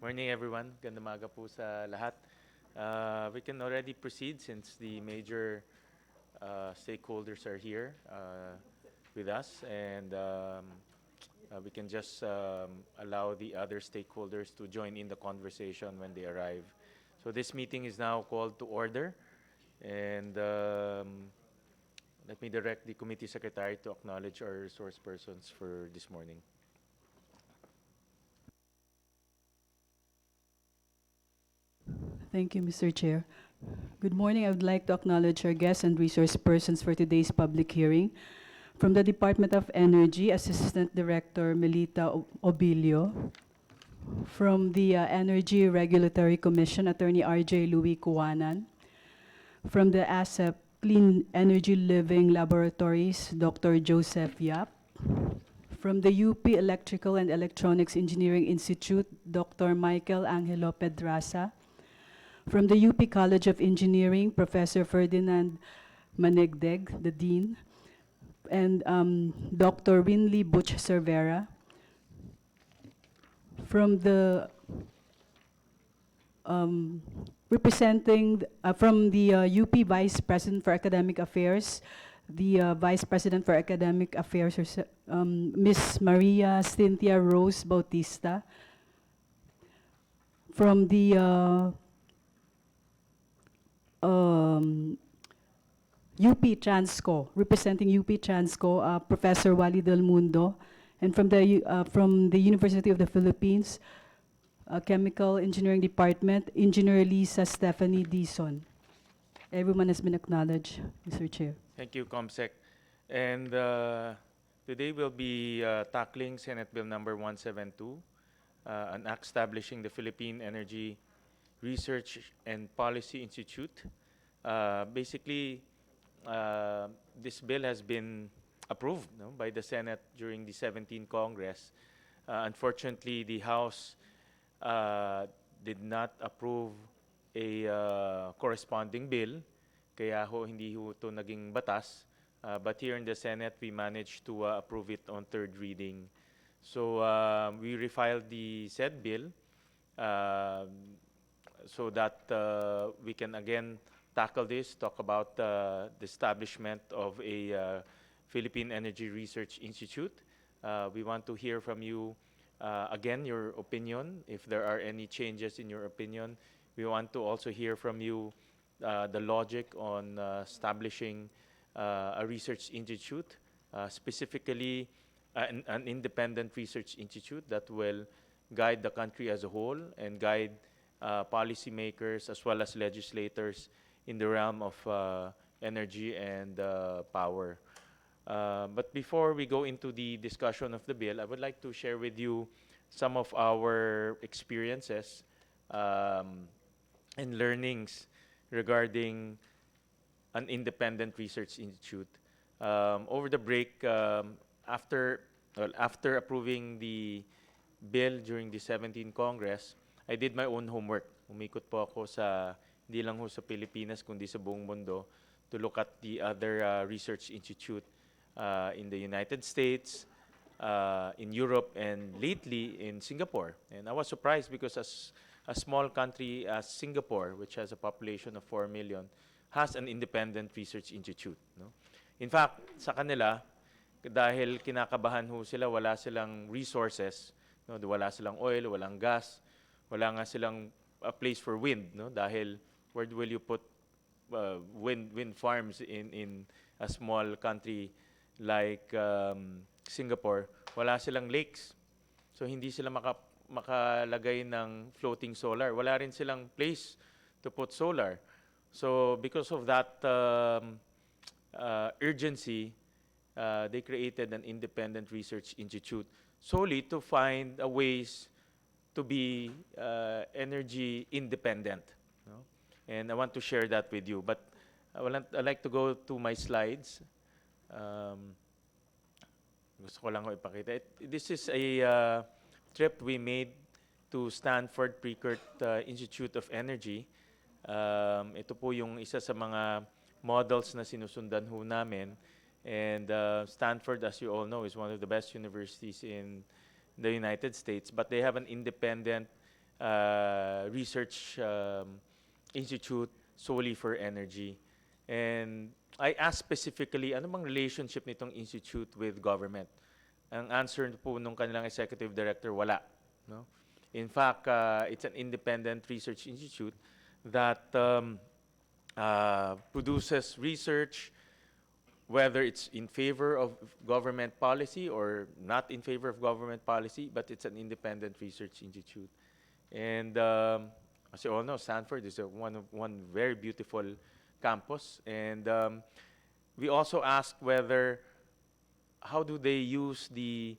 Morning, everyone. Ganda maga po sa lahat. We can already proceed since the major stakeholders are here with us, and we can just allow the other stakeholders to join in the conversation when they arrive. So this meeting is now called to order, and let me direct the committee secretary to acknowledge our resource persons for this morning. Thank you, Mr. Chair. Good morning. I would like to acknowledge our guests and resource persons for today's public hearing. From the Department of Energy, Assistant Director Melita Obilio. From the Energy Regulatory Commission, Attorney R.J. Louis Kuwanan. From the ASEP Clean Energy Living Laboratories, Dr. Joseph Yap. From the UP Electrical and Electronics Engineering Institute, Dr. Michael Angelo Pedraza. From the UP College of Engineering, Professor Ferdinand Manegdeg, the Dean, and Dr. Winley Butch Cervera. From the from the UP Vice President for Academic Affairs, the Vice President for Academic Affairs, Ms. Maria Cynthia Rose Bautista. From the UP Transco, representing UP Transco, Professor Wally Del Mundo, and from the University of the Philippines, Chemical Engineering Department, Engineer Lisa Stephanie Dison. Everyone has been acknowledged, Mr. Chair. Thank you, ComSec. And today we'll be tackling Senate Bill number 172, an act establishing the Philippine Energy Research and Policy Institute. Basically, this bill has been approved by the Senate during the 17th Congress. Unfortunately, the House did not approve a corresponding bill, kaya hindi ito naging batas. But here in the Senate, we managed to approve it on third reading. So we refiled the said bill so that we can again tackle this, talk about the establishment of a Philippine Energy Research Institute. We want to hear from you again, your opinion, if there are any changes in your opinion. We want to also hear from you the logic on establishing a research institute, specifically an independent research institute that will guide the country as a whole and guide policymakers as well as legislators in the realm of energy and power. But before we go into the discussion of the bill, I would like to share with you some of our experiences and learnings regarding an independent research institute. Over the break, after approving the bill during the 17th Congress, I did my own homework. Umikot po ako hindi lang sa Pilipinas, kundi sa buong mundo, to look at the other research institute in the United States, in Europe, and lately in Singapore. And I was surprised because as a small country as Singapore, which has a population of 4 million, has an independent research institute. In fact, sa kanila, dahil kinakabahan sila, wala silang resources, wala silang oil, walang gas, wala nga silang a place for wind, dahil where will you put wind farms in a small country like Singapore? Wala silang lakes. So hindi sila makalagay ng floating solar. Wala rin silang place to put solar. So because of that urgency, they created an independent research institute solely to find ways to be energy independent. And I want to share that with you. But I'd like to go to my slides. Gusto ko lang ipakita. This is a trip we made to Stanford Precourt Institute of Energy. Ito po yung isa sa mga models na sinusundan namin. And Stanford, as you all know, is one of the best universities in the United States. But they have an independent research institute solely for energy. And I asked specifically, ano bang relationship nitong institute with government? Ang answer po nung kanilang executive director, wala. No? In fact, it's an independent research institute that produces research, whether it's in favor of government policy or not in favor of government policy, but it's an independent research institute. And as you all know, Stanford is one very beautiful campus. And we also asked whether, how do they use the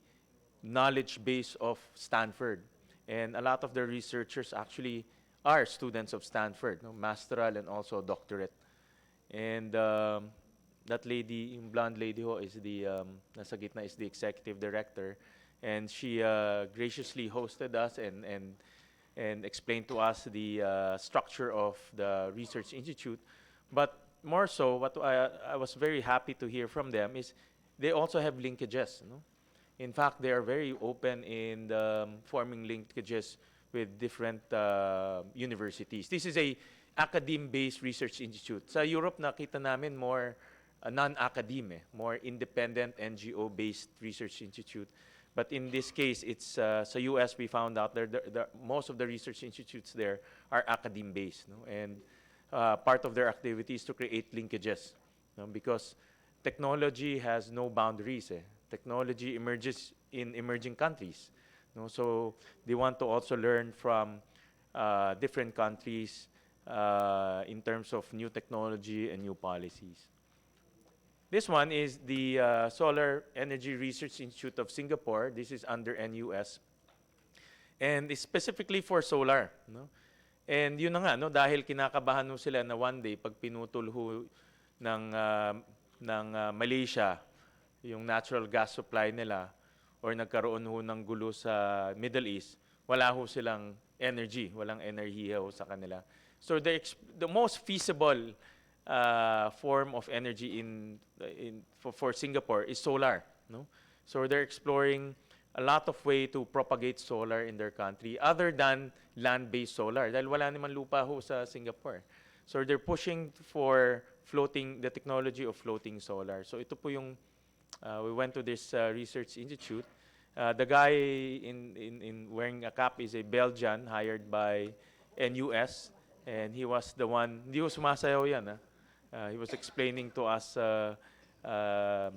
knowledge base of Stanford? And a lot of the researchers actually are students of Stanford, no? Masteral and also doctorate. And that lady, yung blonde lady ho, is the, nasa gitna is the executive director. And she graciously hosted us and explained to us the structure of the research institute. But more so, what I was very happy to hear from them is they also have linkages. No? In fact, they are very open in forming linkages with different universities. This is a academe-based research institute. Sa Europe, nakita namin more non-academe, more independent NGO-based research institute. But in this case, it's sa US, we found out most of the research institutes there are academe-based. No? And part of their activity is to create linkages. No? Because technology has no boundaries. Technology emerges in emerging countries. No? So they want to also learn from different countries in terms of new technology and new policies. This one is the Solar Energy Research Institute of Singapore. This is under NUS. And it's specifically for solar. No? And yun na nga, no? Dahil kinakabahan ho sila na one day, pag pinutol ho ng Malaysia, yung natural gas supply nila, or nagkaroon ho ng gulo sa Middle East, wala ho silang energy, walang enerhiya ho sa kanila. So the most feasible form of energy for Singapore is solar. No? So they're exploring a lot of way to propagate solar in their country other than land-based solar. Dahil wala naman lupa ho sa Singapore. So they're pushing for the technology of floating solar. So ito po yung, we went to this research institute. The guy in wearing a cap is a Belgian hired by NUS. And he was the one, hindi ko sumasayaw yan. He was explaining to us their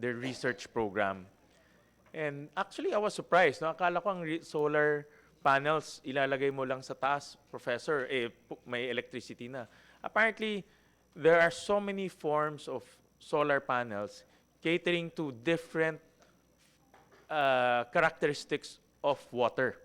research program. And actually, I was surprised. No? Akala ko ang solar panels, ilalagay mo lang sa taas, professor, may electricity na. Apparently, there are so many forms of solar panels catering to different characteristics of water.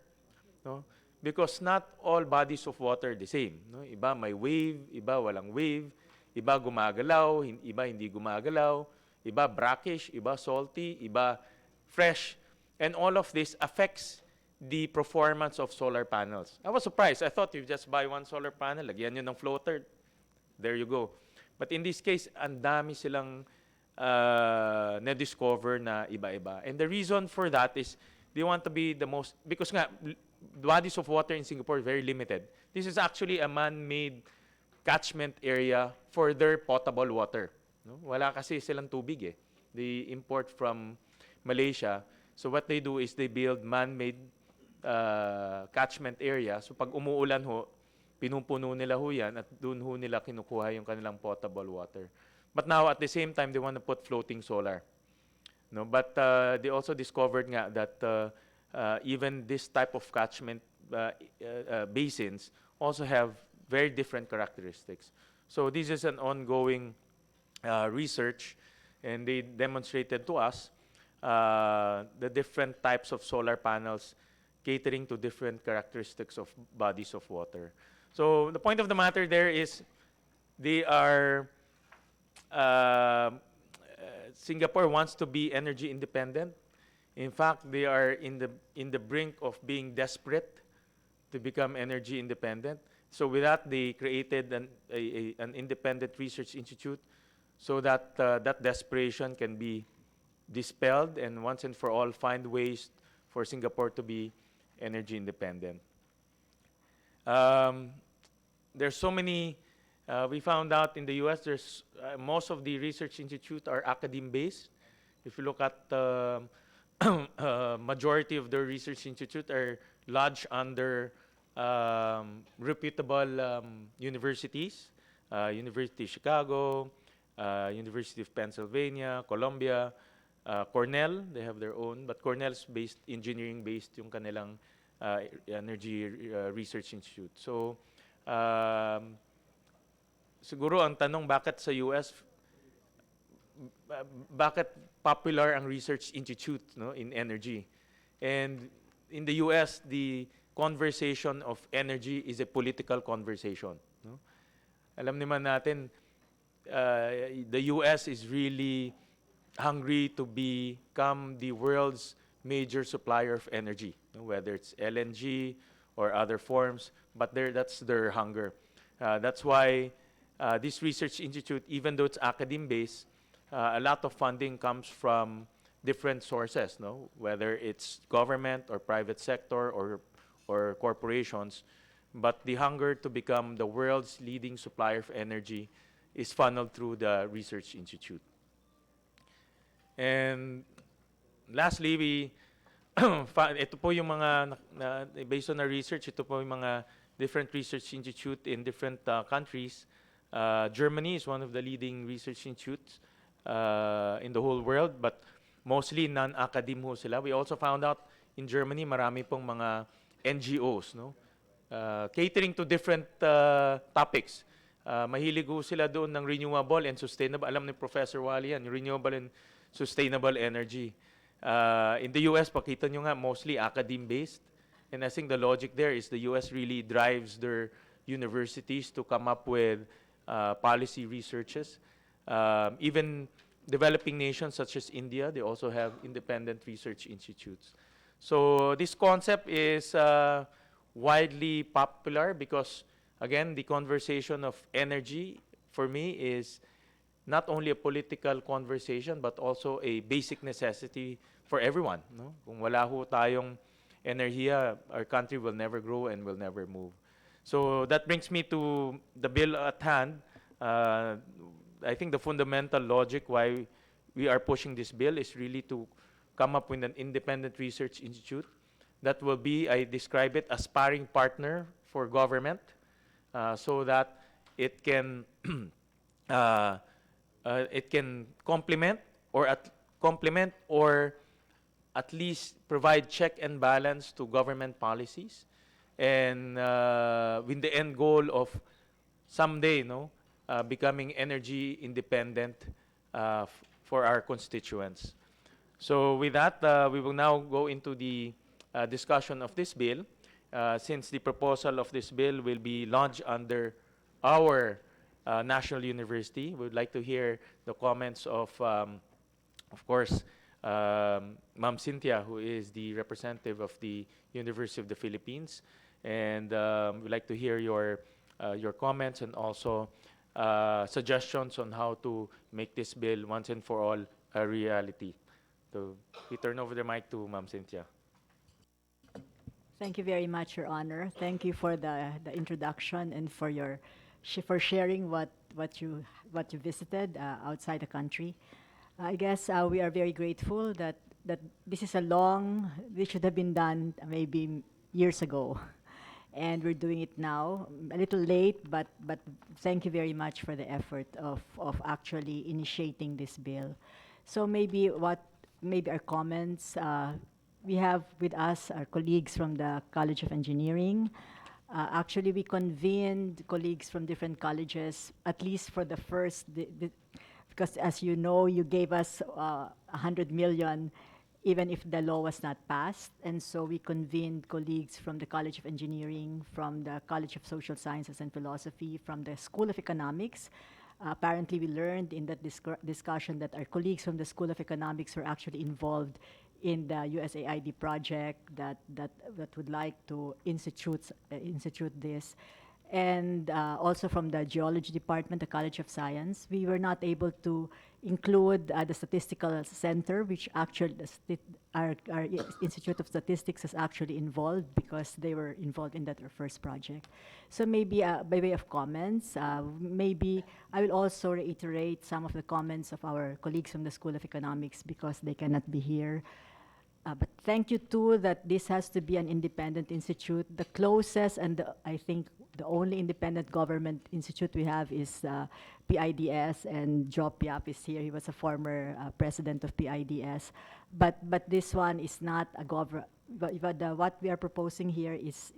No? Because not all bodies of water are the same. No? Iba may wave, iba walang wave, iba gumagalaw, iba hindi gumagalaw, iba brackish, iba salty, iba fresh. And all of this affects the performance of solar panels. I was surprised. I thought you just buy one solar panel, lagyan nyo ng floater, there you go. But in this case, ang dami silang na-discover na iba-iba. And the reason for that is they want to be the most, because nga, bodies of water in Singapore are very limited. This is actually a man-made catchment area for their potable water. No? Wala kasi silang tubig. They import from Malaysia. So what they do is they build man-made catchment area. So pag umuulan ho, pinupuno nila ho yan at doon ho nila kinukuha yung kanilang potable water. But now at the same time, they want to put floating solar. No? But they also discovered nga that even this type of catchment basins also have very different characteristics. So this is an ongoing research, and they demonstrated to us the different types of solar panels catering to different characteristics of bodies of water. So the point of the matter there is they are Singapore wants to be energy independent. In fact, they are in the brink of being desperate to become energy independent. So with that, they created an independent research institute so that that desperation can be dispelled and once and for all find ways for Singapore to be energy independent. Um, there's so many. We found out in the U.S. There's most of the research institute are academe based. If you look at majority of the research institute are lodged under reputable universities, University of Chicago, University of Pennsylvania, Columbia, Cornell. They have their own, but Cornell's based engineering based yung kanilang energy research institute. So um, siguro ang tanong bakit sa US bakit popular ang research institute no in energy, and in the US the conversation of energy is a political conversation, no? Alam naman natin the US is really hungry to become the world's major supplier of energy, no? Whether it's LNG or other forms, but that's their hunger. That's why this research institute, even though it's academe-based, a lot of funding comes from different sources, no? Whether it's government or private sector or corporations. But the hunger to become the world's leading supplier of energy is funneled through the research institute. And lastly, ito po yung mga, based on our research, ito po yung mga different research institute in different countries. Germany is one of the leading research institutes in the whole world, but mostly non-academe ho sila. We also found out in Germany, marami pong mga NGOs, no? Catering to different topics. Mahilig ho sila doon ng renewable and sustainable. Alam ni Professor Wally yan, renewable and sustainable energy. In the US, pakita nyo nga, mostly academe-based. And I think the logic there is the US really drives their universities to come up with policy researches. Even developing nations such as India, they also have independent research institutes. So this concept is widely popular because, again, the conversation of energy for me is not only a political conversation but also a basic necessity for everyone, no? Kung wala ho tayong enerhiya, our country will never grow and will never move. So that brings me to the bill at hand. I think the fundamental logic why we are pushing this bill is really to come up with an independent research institute that will be, I describe it, a sparring partner for government, so that it can complement or at least provide check and balance to government policies, and with the end goal of someday, no, becoming energy independent for our constituents. So with that, we will now go into the discussion of this bill. Since the proposal of this bill will be launched under our national university, we would like to hear the comments of course, Ma'am Cynthia, who is the representative of the University of the Philippines, and we'd like to hear your comments and also suggestions on how to make this bill once and for all a reality. So we turn over the mic to Ma'am Cynthia. Thank you very much, Your Honor. Thank you for the introduction and for your for sharing what you visited outside the country. I guess we are very grateful that this is this should have been done maybe years ago, and we're doing it now. A little late, but thank you very much for the effort of actually initiating this bill. So maybe our comments. We have with us our colleagues from the College of Engineering. Actually, we convened colleagues from different colleges, at least for the first, because as you know, you gave us 100 million, even if the law was not passed. And so we convened colleagues from the College of Engineering, from the College of Social Sciences and Philosophy, from the School of Economics. Apparently, we learned in that discussion that our colleagues from the School of Economics were actually involved in the USAID project that would like to institute this. and also from the Geology Department, the College of Science. We were not able to include the Statistical Center, which actually our Institute of Statistics is actually involved because they were involved in that first project. So maybe by way of comments, maybe I will also reiterate some of the comments of our colleagues from the School of Economics because they cannot be here. But thank you too that this has to be an independent institute. The closest and I think the only independent government institute we have is PIDS, and Joe Piap is here. He was a former president of PIDS. But this one is not a what we are proposing here is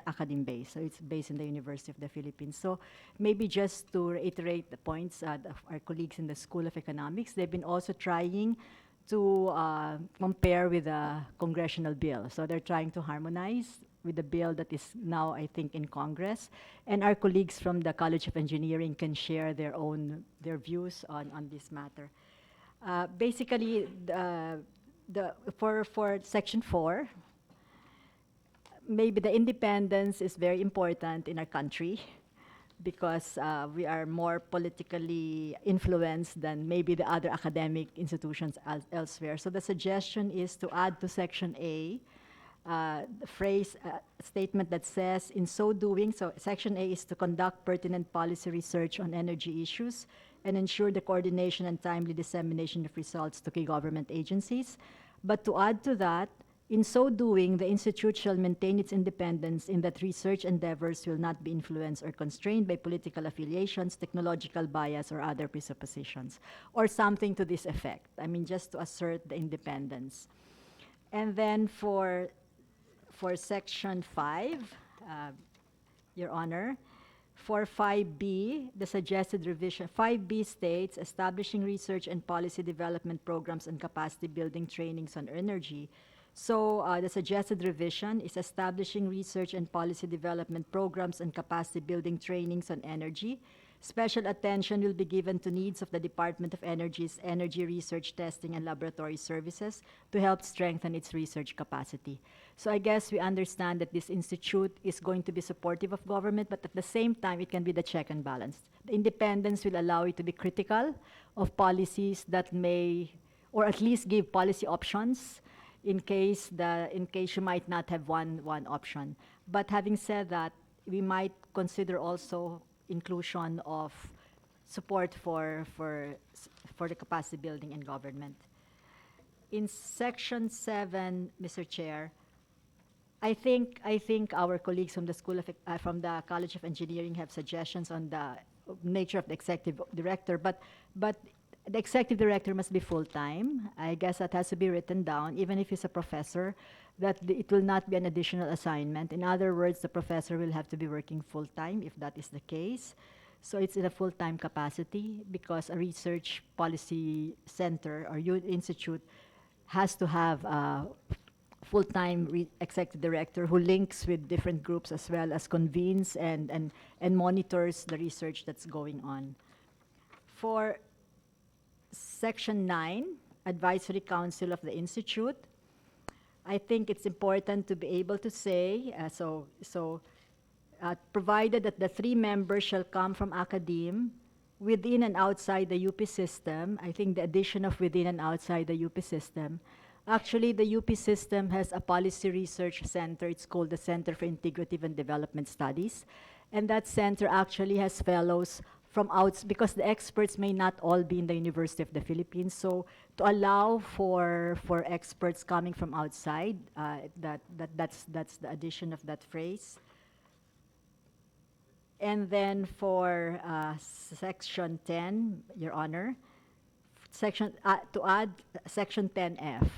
academic based. So it's based in the University of the Philippines. So maybe just to reiterate the points of our colleagues in the School of Economics, they've been also trying to compare with a congressional bill. So they're trying to harmonize with the bill that is now, I think, in Congress. And our colleagues from the College of Engineering can share their views on this matter. Basically, for Section 4, maybe the independence is very important in our country because we are more politically influenced than maybe the other academic institutions elsewhere. So the suggestion is to add to Section A the phrase, statement that says, in so doing, so Section A is to conduct pertinent policy research on energy issues and ensure the coordination and timely dissemination of results to key government agencies. But to add to that, in so doing, the Institute shall maintain its independence in that research endeavors will not be influenced or constrained by political affiliations, technological bias, or other presuppositions, or something to this effect. I mean, just to assert the independence. And then for Section 5, Your Honor, for 5B, the suggested revision, 5B states establishing research and policy development programs and capacity building trainings on energy. So the suggested revision is establishing research and policy development programs and capacity building trainings on energy. Special attention will be given to needs of the Department of Energy's energy research, testing, and laboratory services to help strengthen its research capacity. So I guess we understand that this institute is going to be supportive of government, but at the same time, it can be the check and balance. The independence will allow it to be critical of policies that may, or at least give policy options in case you might not have one option. But having said that, we might consider also inclusion of support for the capacity building in government. In Section 7, Mr. Chair, I think our colleagues from the from the College of Engineering have suggestions on the nature of the executive director, but the executive director must be full-time. I guess that has to be written down, even if he's a professor, that it will not be an additional assignment. In other words, the professor will have to be working full-time if that is the case. So it's in a full-time capacity because a research policy center or institute has to have a full-time executive director who links with different groups as well as convenes and monitors the research that's going on. For Section 9, Advisory Council of the Institute, I think it's important to be able to say, provided that the 3 members shall come from academe, within and outside the UP system, I think the addition of within and outside the UP system, actually the UP system has a policy research center. It's called the Center for Integrative and Development Studies. And that center actually has fellows from because the experts may not all be in the University of the Philippines. So to allow for experts coming from outside, that's the addition of that phrase. And then for Section 10, Your Honor, to add Section 10F,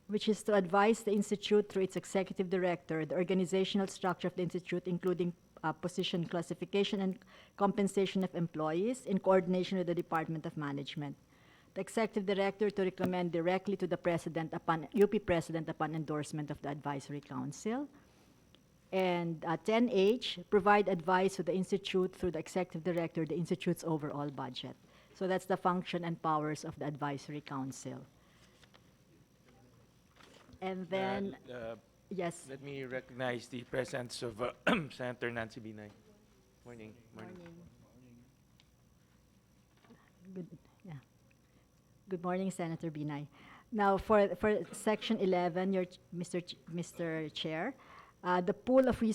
which is to advise the Institute through its executive director, the organizational structure of the Institute, including position classification and compensation of employees in coordination with the Department of Management. The executive director to recommend directly to the president UP president upon endorsement of the advisory council. And 10H, provide advice to the institute through the executive director, the institute's overall budget. So that's the function and powers of the advisory council. And then, yes. Let me recognize the presence of Senator Nancy Binay. Morning. Morning. Good, yeah. Good morning, Senator Binay. Now, for Section 11, Mr. Chair, the pool of we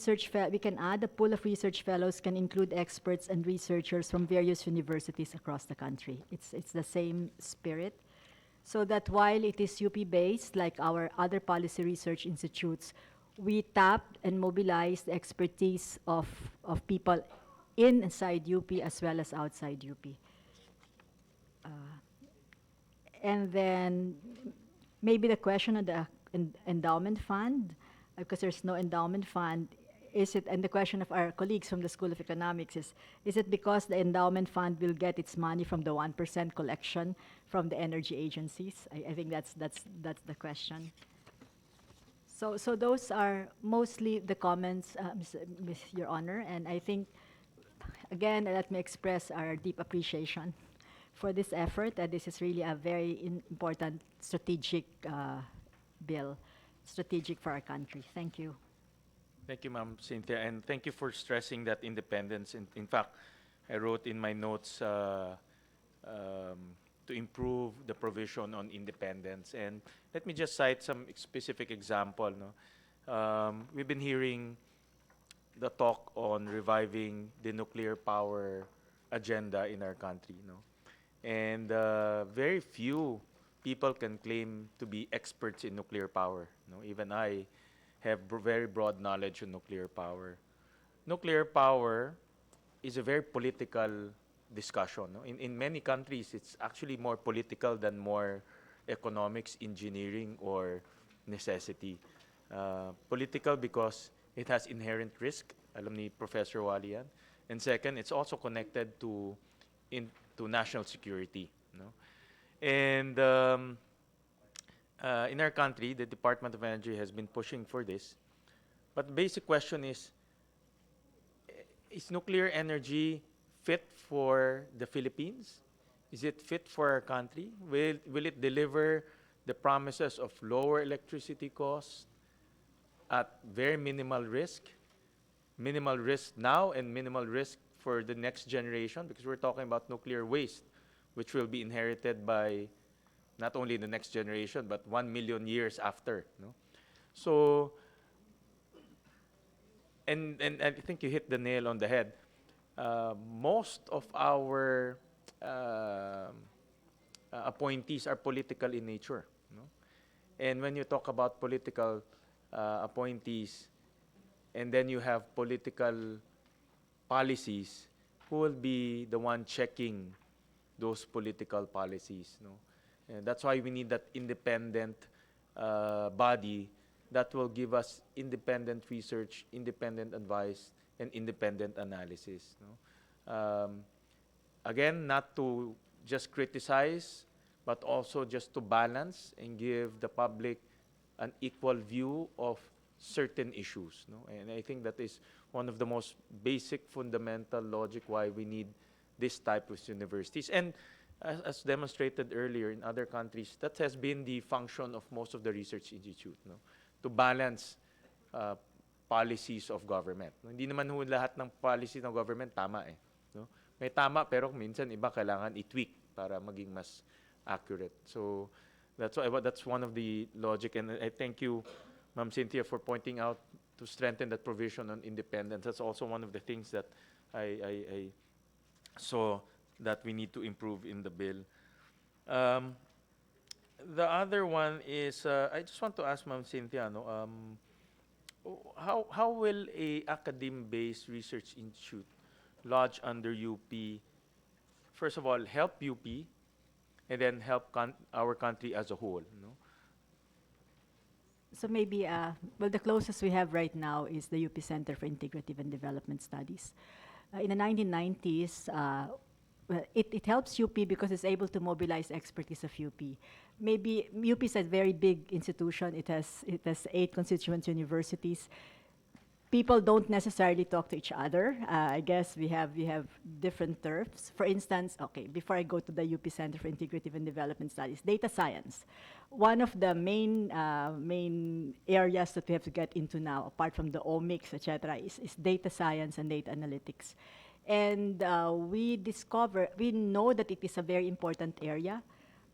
can add the pool of research fellows can include experts and researchers from various universities across the country. It's the same spirit. So that while it is UP-based, like our other policy research institutes, we tapped and mobilized the expertise of people inside UP as well as outside UP. And then maybe the question of the endowment fund, because there's no endowment fund, is it, and the question of our colleagues from the School of Economics is it because the endowment fund will get its money from the 1% collection from the energy agencies? I think that's the question. So those are mostly the comments, Your Honor, and I think, again, let me express our deep appreciation for this effort. This is really a very important strategic bill, strategic for our country. Thank you. Thank you, Ma'am Cynthia, and thank you for stressing that independence. In fact, I wrote in my notes to improve the provision on independence. And let me just cite some specific example. No? We've been hearing the talk on reviving the nuclear power agenda in our country. No? And very few people can claim to be experts in nuclear power. No? Even I have very broad knowledge on nuclear power. Nuclear power is a very political discussion. No? In many countries, it's actually more political than more economics, engineering, or necessity. Political because it has inherent risk, alam ni Professor Walian. And second, it's also connected to national security. No? And in our country, the Department of Energy has been pushing for this. But the basic question is nuclear energy fit for the Philippines? Is it fit for our country? Will it deliver the promises of lower electricity costs at very minimal risk? Minimal risk now and minimal risk for the next generation, because we're talking about nuclear waste, which will be inherited by not only the next generation, but 1 million years after. No? So, and I think you hit the nail on the head. Most of our appointees are political in nature. No? And when you talk about political appointees, and then you have political policies, who will be the one checking those political policies? No? And that's why we need that independent body that will give us independent research, independent advice, and independent analysis. No? Again, not to just criticize, but also just to balance and give the public an equal view of certain issues. No? And I think that is one of the most basic fundamental logic why we need this type of universities. And as demonstrated earlier in other countries, that has been the function of most of the research institute, no? To balance policies of government. No? Hindi naman lahat ng policies ng government tama eh. No? May tama pero minsan iba kailangan i-tweak para maging mas accurate. So that's one of the logic, and I thank you, Ma'am Cynthia, for pointing out to strengthen that provision on independence. That's also one of the things that I saw that we need to improve in the bill. The other one is, I just want to ask Ma'am Cynthia, no, how will a academe-based research institute lodge under UP, first of all, help UP, and then help our country as a whole? No? So maybe, well, the closest we have right now is the UP Center for Integrative and Development Studies. In the 1990s, well, it helps UP because it's able to mobilize expertise of UP. Maybe UP is a very big institution. It has 8 constituent universities. people don't necessarily talk to each other. I guess we have different turfs. For instance, okay, before I go to the UP Center for Integrative and Development Studies, data science. One of the main areas that we have to get into now, apart from the omics, etc., is data science and data analytics. And we know that it is a very important area,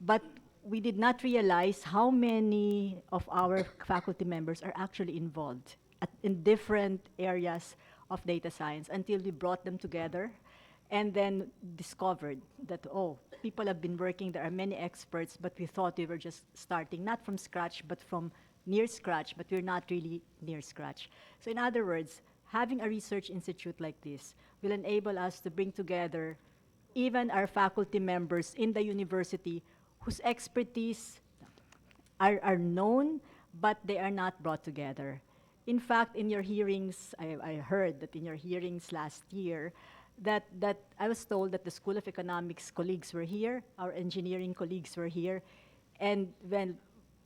but we did not realize how many of our faculty members are actually involved in different areas of data science until we brought them together and then discovered that, oh, people have been working, there are many experts, but we thought we were just starting, not from scratch, but from near scratch, but we're not really near scratch. So in other words, having a research institute like this will enable us to bring together even our faculty members in the university whose expertise are known, but they are not brought together. In fact, in your hearings, I heard that in your hearings last year, that I was told that the School of Economics colleagues were here, our engineering colleagues were here, and when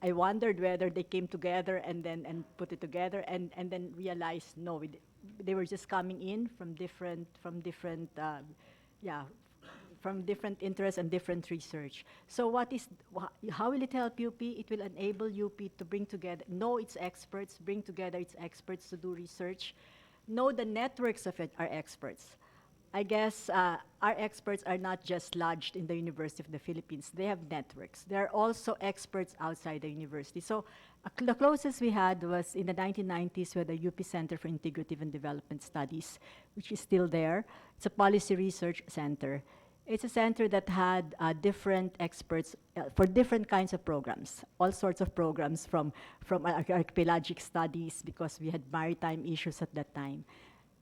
I wondered whether they came together and then put it together and then realized no, they were just coming in from different yeah, from different interests and different research. So how will it help UP? It will enable UP to bring together, know its experts, bring together its experts to do research, know the networks of our experts. I guess our experts are not just lodged in the University of the Philippines. They have networks. There are also experts outside the university. So the closest we had was in the 1990s with the UP Center for Integrative and Development Studies, which is still there. It's a policy research center. It's a center that had different experts for different kinds of programs, all sorts of programs from archaeologic studies, because we had maritime issues at that time.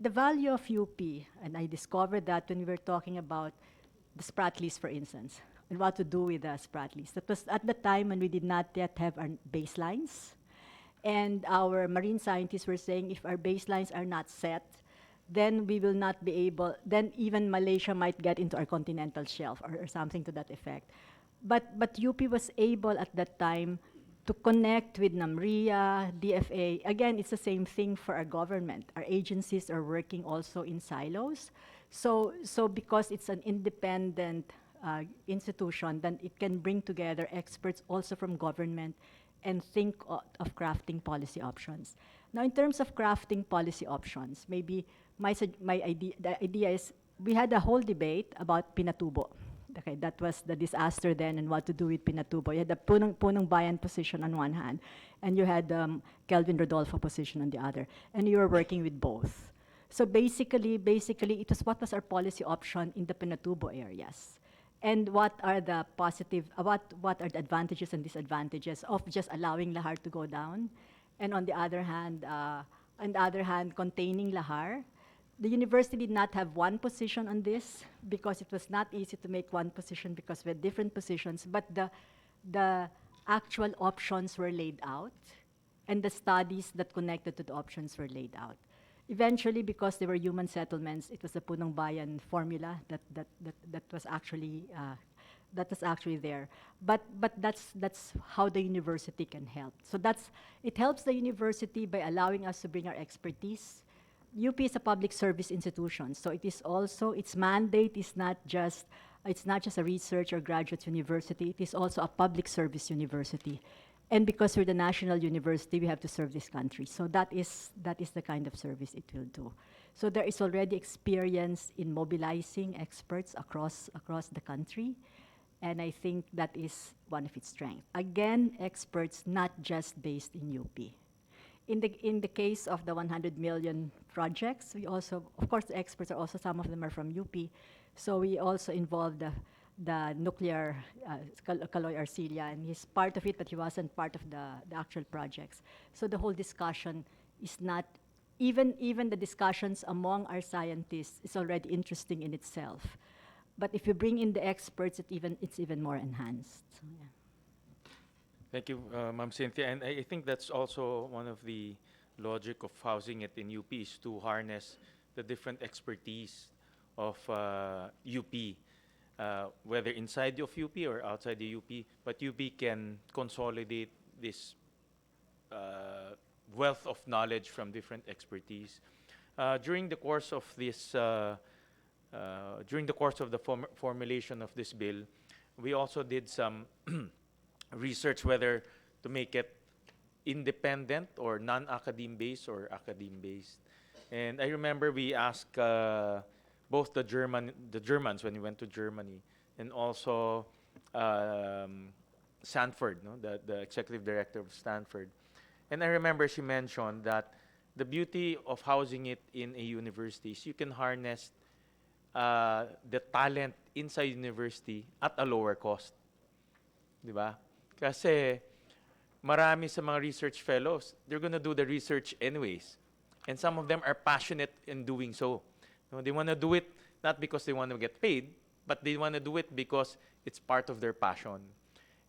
The value of UP, and I discovered that when we were talking about the Spratlys, for instance, and what to do with the Spratlys. That was at the time when we did not yet have our baselines, and our marine scientists were saying if our baselines are not set, then we will not be able, then even Malaysia might get into our continental shelf or something to that effect. But UP was able at that time to connect with NAMRIA, DFA. Again, it's the same thing for our government. Our agencies are working also in silos. So because it's an independent institution, then it can bring together experts also from government and think of crafting policy options. Now, in terms of crafting policy options, maybe the idea is we had a whole debate about Pinatubo. Okay, that was the disaster then and what to do with Pinatubo. You had the Punong Bayan position on one hand, and you had Kelvin Rodolfo position on the other, and you were working with both. So basically, it was what was our policy option in the Pinatubo areas, and what are the what are the advantages and disadvantages of just allowing Lahar to go down, and on the other hand, containing Lahar. The university did not have one position on this because it was not easy to make one position because we had different positions, but the actual options were laid out and the studies that connected to the options were laid out. Eventually, because there were human settlements, it was the Punong Bayan formula that was actually there. But that's how the university can help. So it helps the university by allowing us to bring our expertise. UP is a public service institution, so it is also, its mandate is not just a research or graduate university, it is also a public service university. And because we're the national university, we have to serve this country. So that is the kind of service it will do. So there is already experience in mobilizing experts across the country, and I think that is one of its strengths. Again, experts not just based in UP. In the case of the 100 million projects, we also, of course, the experts are also, some of them are from UP, so we also involved the nuclear, Kaloy Arcilia, and he's part of it, but he wasn't part of the actual projects. So the whole discussion is not, even the discussions among our scientists is already interesting in itself. But if you bring in the experts, it's even more enhanced. So, yeah. Thank you, Ma'am Cynthia. And I think that's also one of the logic of housing it in UP is to harness the different expertise of UP, whether inside of UP or outside the UP. But UP can consolidate this wealth of knowledge from different expertise. During the course of this, during the course of the formulation of this bill, we also did some research whether to make it independent or non-academe based or academe based. And I remember we asked both the Germans when we went to Germany, and also Stanford, no, the executive director of Stanford. And I remember she mentioned that the beauty of housing it in a university is you can harness the talent inside university at a lower cost. Di ba? Kasi marami sa mga research fellows, they're gonna do the research anyways. And some of them are passionate in doing so. No, they want to do it not because they want to get paid, but they want to do it because it's part of their passion.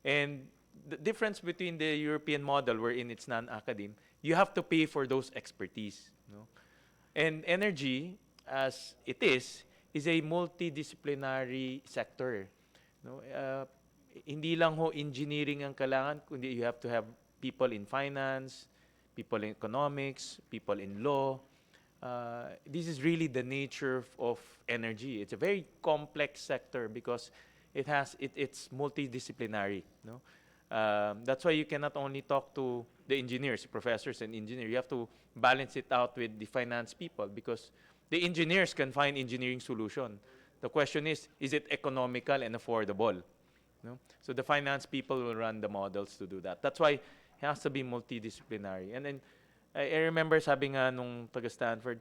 And the difference between the European model, wherein it's non-academe, you have to pay for those expertise. No? And energy, as it is a multidisciplinary sector. No? Hindi lang ho engineering ang kailangan, kundi you have to have people in finance, people in economics, people in law. This is really the nature of energy. It's a very complex sector because it's multidisciplinary. No? That's why you cannot only talk to the engineers, professors and engineers. You have to balance it out with the finance people because the engineers can find engineering solution. The question is it economical and affordable? No? So the finance people will run the models to do that. That's why it has to be multidisciplinary. And then I remember sabi nga nung taga Stanford,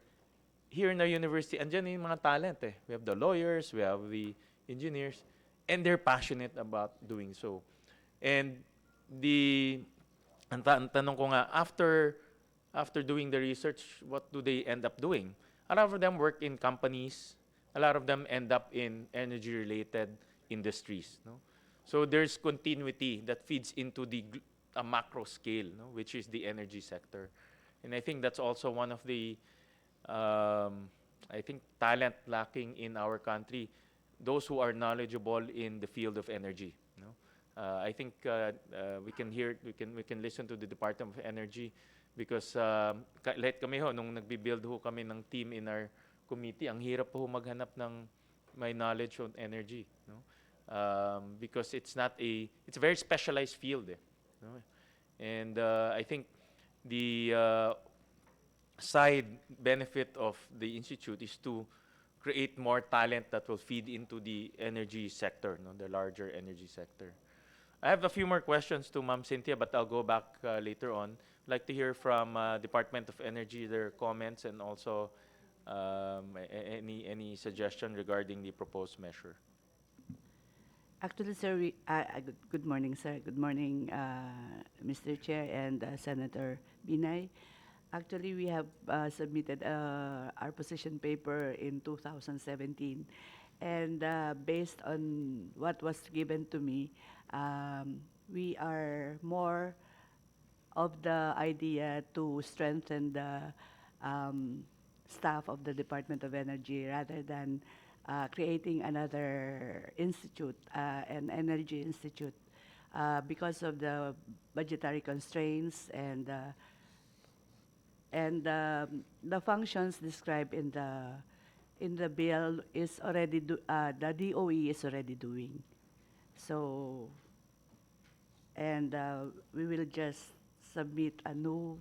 here in our university, andyan yung mga talent eh. We have the lawyers, we have the engineers, and they're passionate about doing so. And ang tanong ko nga, after doing the research, what do they end up doing? A lot of them work in companies. A lot of them end up in energy-related industries. No? So there's continuity that feeds into a macro scale, no? Which is the energy sector. And I think that's also one of the, I think, talent lacking in our country. Those who are knowledgeable in the field of energy. No? I think we can listen to the Department of Energy because lahat kami ho, nung nagbi-build ho kami ng team in our committee, ang hirap po maghanap ng may knowledge on energy. No? Because it's a very specialized field. Eh, no? And I think the side benefit of the institute is to create more talent that will feed into the energy sector, no? The larger energy sector. I have a few more questions to Ma'am Cynthia, but I'll go back later on. I'd like to hear from Department of Energy, their comments, and also any suggestion regarding the proposed measure. Actually, sir, good morning, sir. Good morning, Mr. Chair and Senator Binay. Actually, we have submitted our position paper in 2017. And based on what was given to me, we are more of the idea to strengthen the staff of the Department of Energy rather than creating another institute, an energy institute, because of the budgetary constraints and the functions described in the bill is already the DOE is already doing. So, and we will just submit a new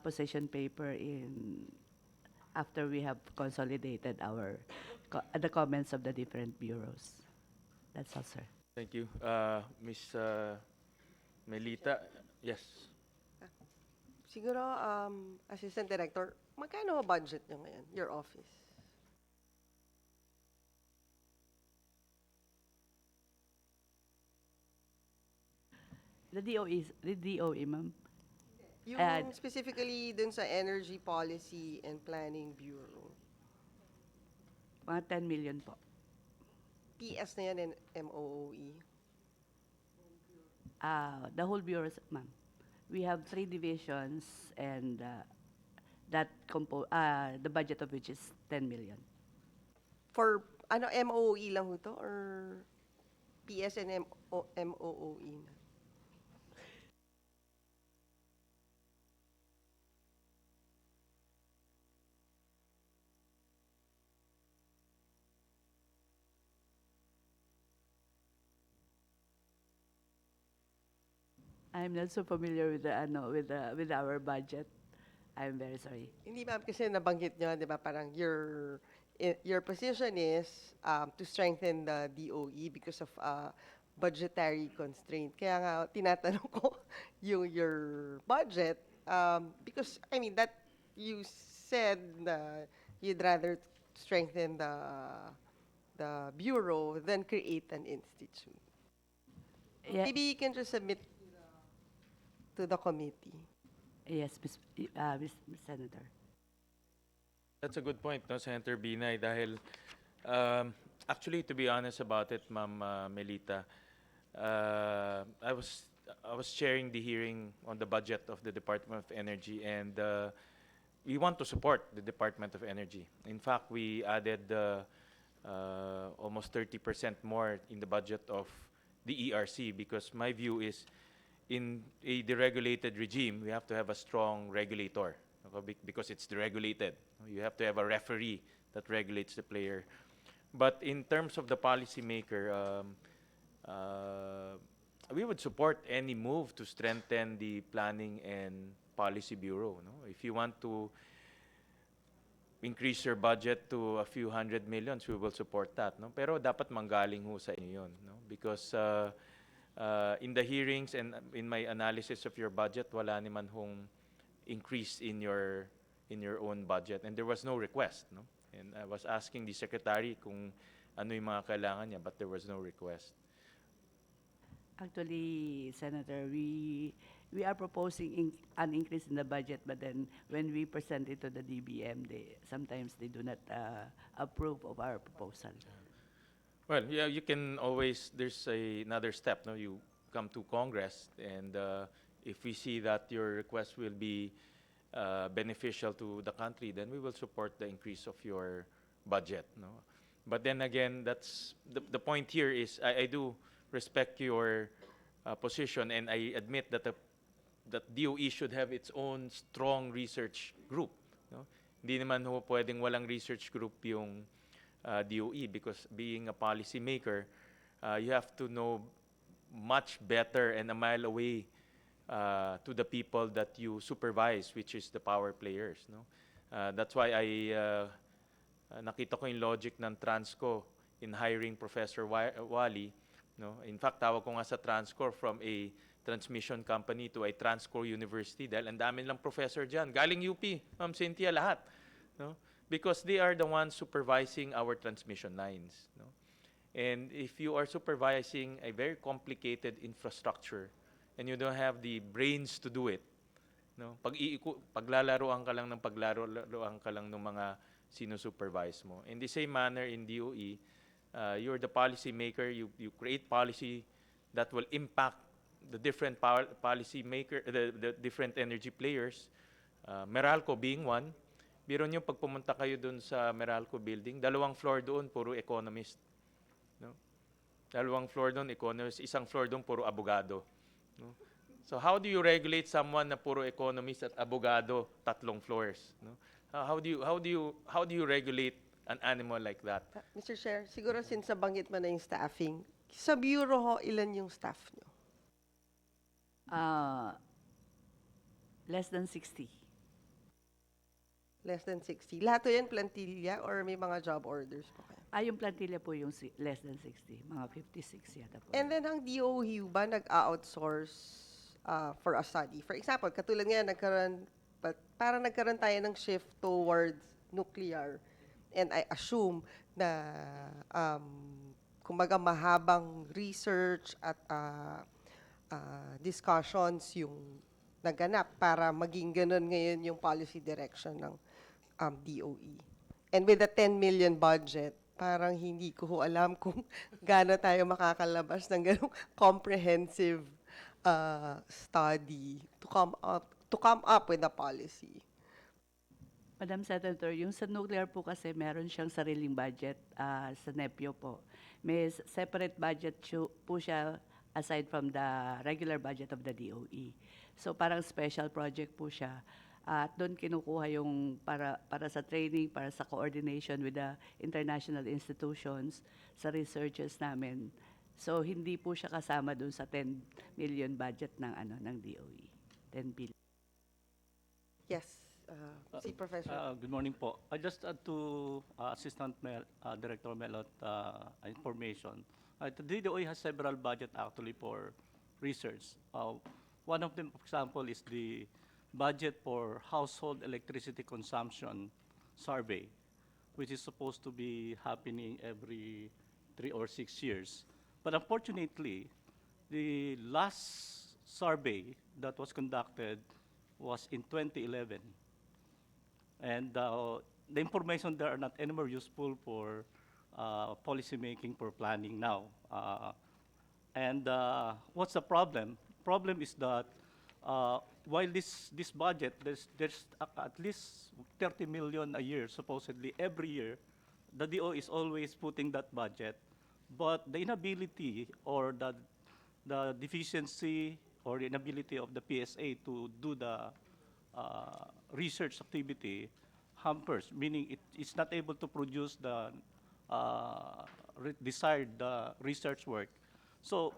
position paper after we have consolidated the comments of the different bureaus. That's all, sir. Thank you. Ms. Melita, yes. Siguro, Assistant Director, magkano ang budget nyo ngayon, your office? The DOE, ma'am. Yung specifically dun sa Energy Policy and Planning Bureau. Mga 10 million po. PS na yan and MOOE. The whole bureau, ma'am. We have 3 divisions and the budget of which is 10 million. For, MOOE lang ho to? Or PS and MOOE na? I'm not so familiar with the ano with our budget. I'm very sorry. Hindi ma'am, kasi nabanggit nyo, di ba, parang your position is to strengthen the DOE because of budgetary constraint. Kaya nga, tinatanong ko your budget, because, I mean, that you said na you'd rather strengthen the bureau than create an institute. Yeah, Maybe you can just submit to the committee. yes, Miss Senator. That's a good point, no, Senator Binay, dahil actually, to be honest about it, Ma'am Melita, I was chairing the hearing on the budget of the Department of Energy, and we want to support the Department of Energy. In fact, we added almost 30% more in the budget of the ERC, because my view is, in a deregulated regime, we have to have a strong regulator, okay, because it's deregulated. You have to have a referee that regulates the player. But in terms of the policymaker, we would support any move to strengthen the Planning and Policy Bureau. No? If you want to increase your budget to a few hundred millions, we will support that. No? Pero dapat manggaling ho sa inyo yun. No? Because in the hearings and in my analysis of your budget, wala naman hong increase in your own budget, and there was no request. No? And I was asking the secretary kung ano yung mga kailangan niya, but there was no request. Actually, Senator, we are proposing an increase in the budget, but then when we present it to the DBM, sometimes they do not approve of our proposal. Well, yeah, you can always, there's another step. No? You come to Congress, and if we see that your request will be beneficial to the country, then we will support the increase of your budget. No? But then again, that's the point here is I do respect your position, and I admit that that DOE should have its own strong research group. No? Hindi naman ho pwedeng walang research group yung DOE, because being a policymaker, you have to know much better and a mile away to the people that you supervise, which is the power players. No? That's why nakita ko yung logic ng Transco in hiring Professor Wally. No? In fact, tawag ko nga sa Transco from a transmission company to a Transco University, dahil ang dami lang professor dyan. Galing UP, Ma'am Cynthia, lahat. No? Because they are the ones supervising our transmission lines. No? And if you are supervising a very complicated infrastructure and you don't have the brains to do it, no? Paglalaroan ka lang ng paglalaroan ka lang ng mga sinusupervise mo. In the same manner in DOE, you're the policy maker, you create policy that will impact the different policy maker, the different energy players, Meralco being one. Biro nyo, pag pumunta kayo doon sa Meralco building, 2 floor doon, puro economist. No? 2 floor doon, economist. 1 floor doon, puro abogado. No? So how do you regulate someone na puro economist at abogado, 3 floors? No? How do you regulate an animal like that? Mr. Chair, siguro since nabanggit mo na yung staffing, sa bureau ho, ilan yung staff nyo? Less than 60. Less than 60. Lahat to yan plantilla or may mga job orders po kayo? Yung plantilla po yung less than 60, mga 56 yata po. And then ang DOE ba nag-outsource for a study? For example, katulad nga, parang nagkaroon tayo ng shift towards nuclear. And I assume na kumbaga mahabang research at discussions yung naganap para maging ganun ngayon yung policy direction ng DOE. And with a 10 million budget, parang hindi ko alam kung gaano tayo makakalabas ng ganung comprehensive study to come up with a policy. Madam Senator, yung sa nuclear po kasi meron siyang sariling budget sa NEPIO po. May separate budget po siya aside from the regular budget of the DOE. So parang special project po siya. At doon kinukuha yung para sa training, para sa coordination with the international institutions, sa researchers namin. So hindi po siya kasama dun sa 10 million budget ng ng DOE. 10 billion. Yes, si Professor. Good morning po. I just add to Director Melot information. The DOE has several budget actually for research. One of them, for example, is the budget for household electricity consumption survey, which is supposed to be happening every 3 or 6 years. But unfortunately, the last survey that was conducted was in 2011. And the information there are not anymore useful for policy making, for planning now. And what's the problem? Problem is that while this budget, there's at least 30 million a year, supposedly every year, the DO is always putting that budget, but the inability or the deficiency or the inability of the PSA to do the research activity hampers, meaning it's not able to produce the desired research work. So,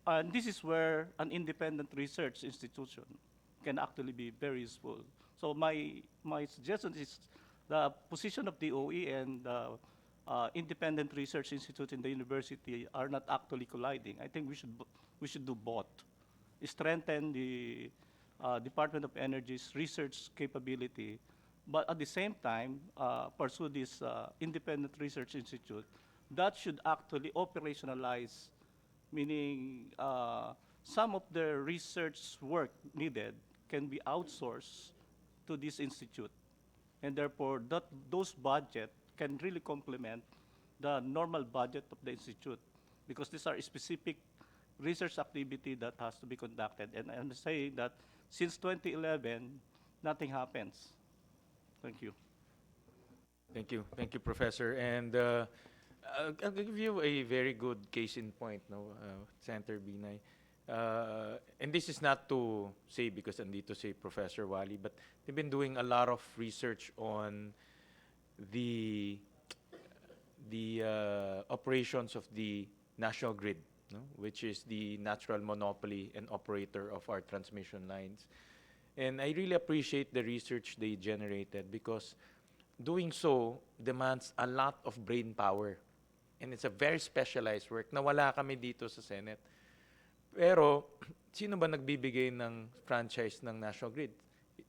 and this is where an independent research institution can actually be very useful. So my suggestion is the position of the OE and the independent research institute in the university are not actually colliding. I think we should do both. Strengthen the Department of Energy's research capability, but at the same time pursue this independent research institute that should actually operationalize, meaning some of the research work needed can be outsourced to this institute, and therefore those budget can really complement the normal budget of the institute, because these are specific research activity that has to be conducted. And I'm saying that since 2011, nothing happens. Thank you. Thank you, Professor. And I'll give you a very good case in point, no, Senator Binay. And this is not to say because andito si Professor Wally, but they've been doing a lot of research on the operations of the national grid, no, which is the natural monopoly and operator of our transmission lines. And I really appreciate the research they generated, because doing so demands a lot of brain power. And it's a very specialized work na wala kami dito sa Senate. Pero, sino ba nagbibigay ng franchise ng National Grid?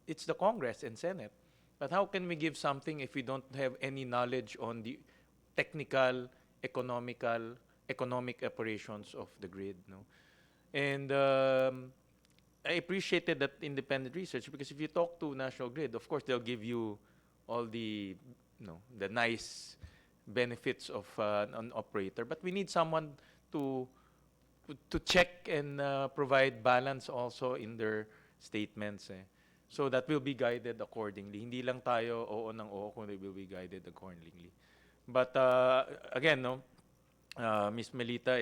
It's the Congress and Senate. But how can we give something if we don't have any knowledge on the technical, economic operations of the grid, no? And I appreciated that independent research, because if you talk to National Grid, of course, they'll give you all the, the nice benefits of an operator. But we need someone to check and provide balance also in their statements, so that we'll be guided accordingly. Hindi lang tayo oo ng oo, kundi will be guided accordingly. But again, no, Ms. Melita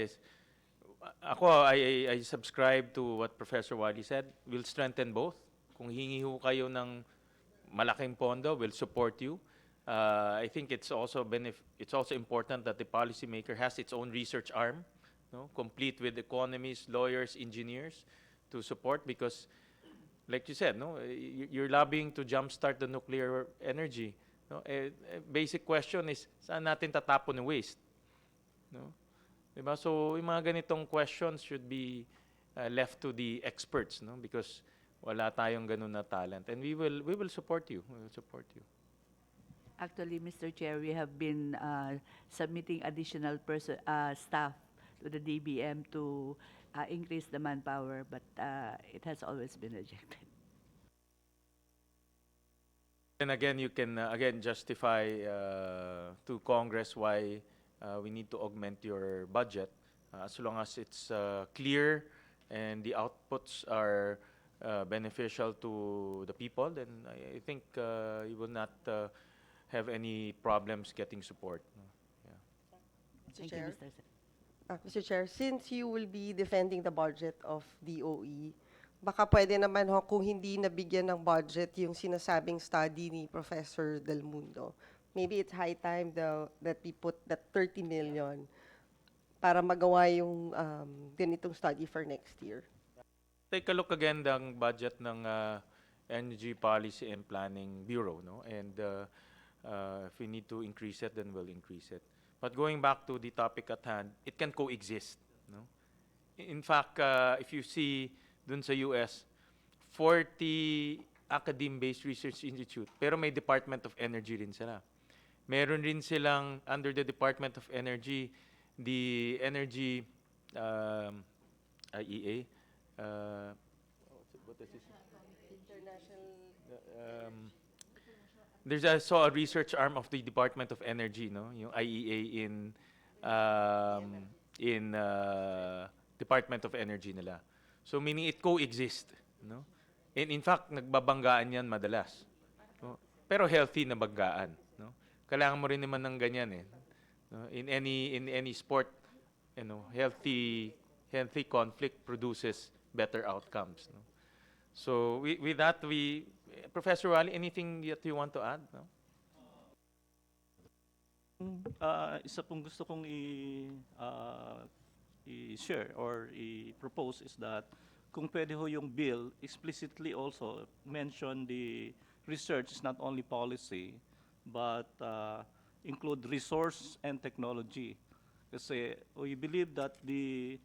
I subscribe to what Professor Wally said. We'll strengthen both. Kung hingi ho kayo ng malaking pondo, we'll support you. I think it's also important that the policymaker has its own research arm, no, complete with economists, lawyers, engineers to support, because like you said, no, you're lobbying to jumpstart the nuclear energy. No? A basic question is, saan natin tatapon yung waste? No? Diba? So, yung mga ganitong questions should be left to the experts, no? Because wala tayong ganun na talent. And we will support you. We will support you. Actually, Mr. Chair, we have been submitting additional staff to the DBM to increase the manpower, but it has always been rejected. And again, you can again justify to Congress why we need to augment your budget, as long as it's clear and the outputs are beneficial to the people. Then I think you will not have any problems getting support. No? Yeah. Mr. Thank you, Chair. Mr. Sen. Mr. Chair, since you will be defending the budget of DOE, baka pwede naman ho, kung hindi nabigyan ng budget yung sinasabing study ni Professor Del Mundo, maybe it's high time that we put that 30 million para magawa yung ganitong study for next year? Take a look again ng budget ng Energy Policy and Planning Bureau, no? And if we need to increase it, then we'll increase it. But going back to the topic at hand, it can coexist, no? In fact, if you see dun sa US, 40 academe-based research institute, pero may Department of Energy rin sila. Meron rin silang, under the Department of Energy, the Energy IEA, what is this? Um, there's also a research arm of the Department of Energy, no? Yung IEA in Department of Energy nila. So meaning it coexist, no? And in fact, nagbabanggaan yan madalas. No? Pero healthy na banggaan, no? Kailangan mo rin naman ng ganyan eh. No? In any sport, you know, healthy conflict produces better outcomes, no? So with that, Professor Wally, anything that you want to add? No? Isa pong gusto kong i-share or i-propose is that kung pwede ho yung bill explicitly also mention the research is not only policy but include resource and technology. Kasi we believe that the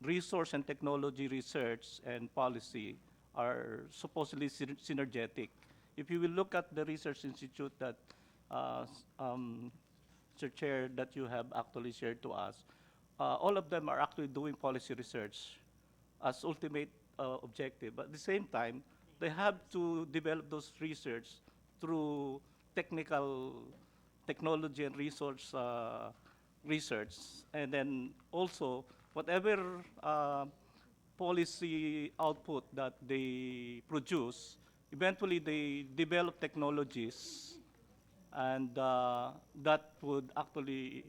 resource and technology research and policy are supposedly synergetic. If you will look at the research institute that Mr. Chair, that you have actually shared to us, all of them are actually doing policy research as ultimate objective. But at the same time, they have to develop those research through technology and resource research, and then also whatever policy output that they produce, eventually they develop technologies, and that would actually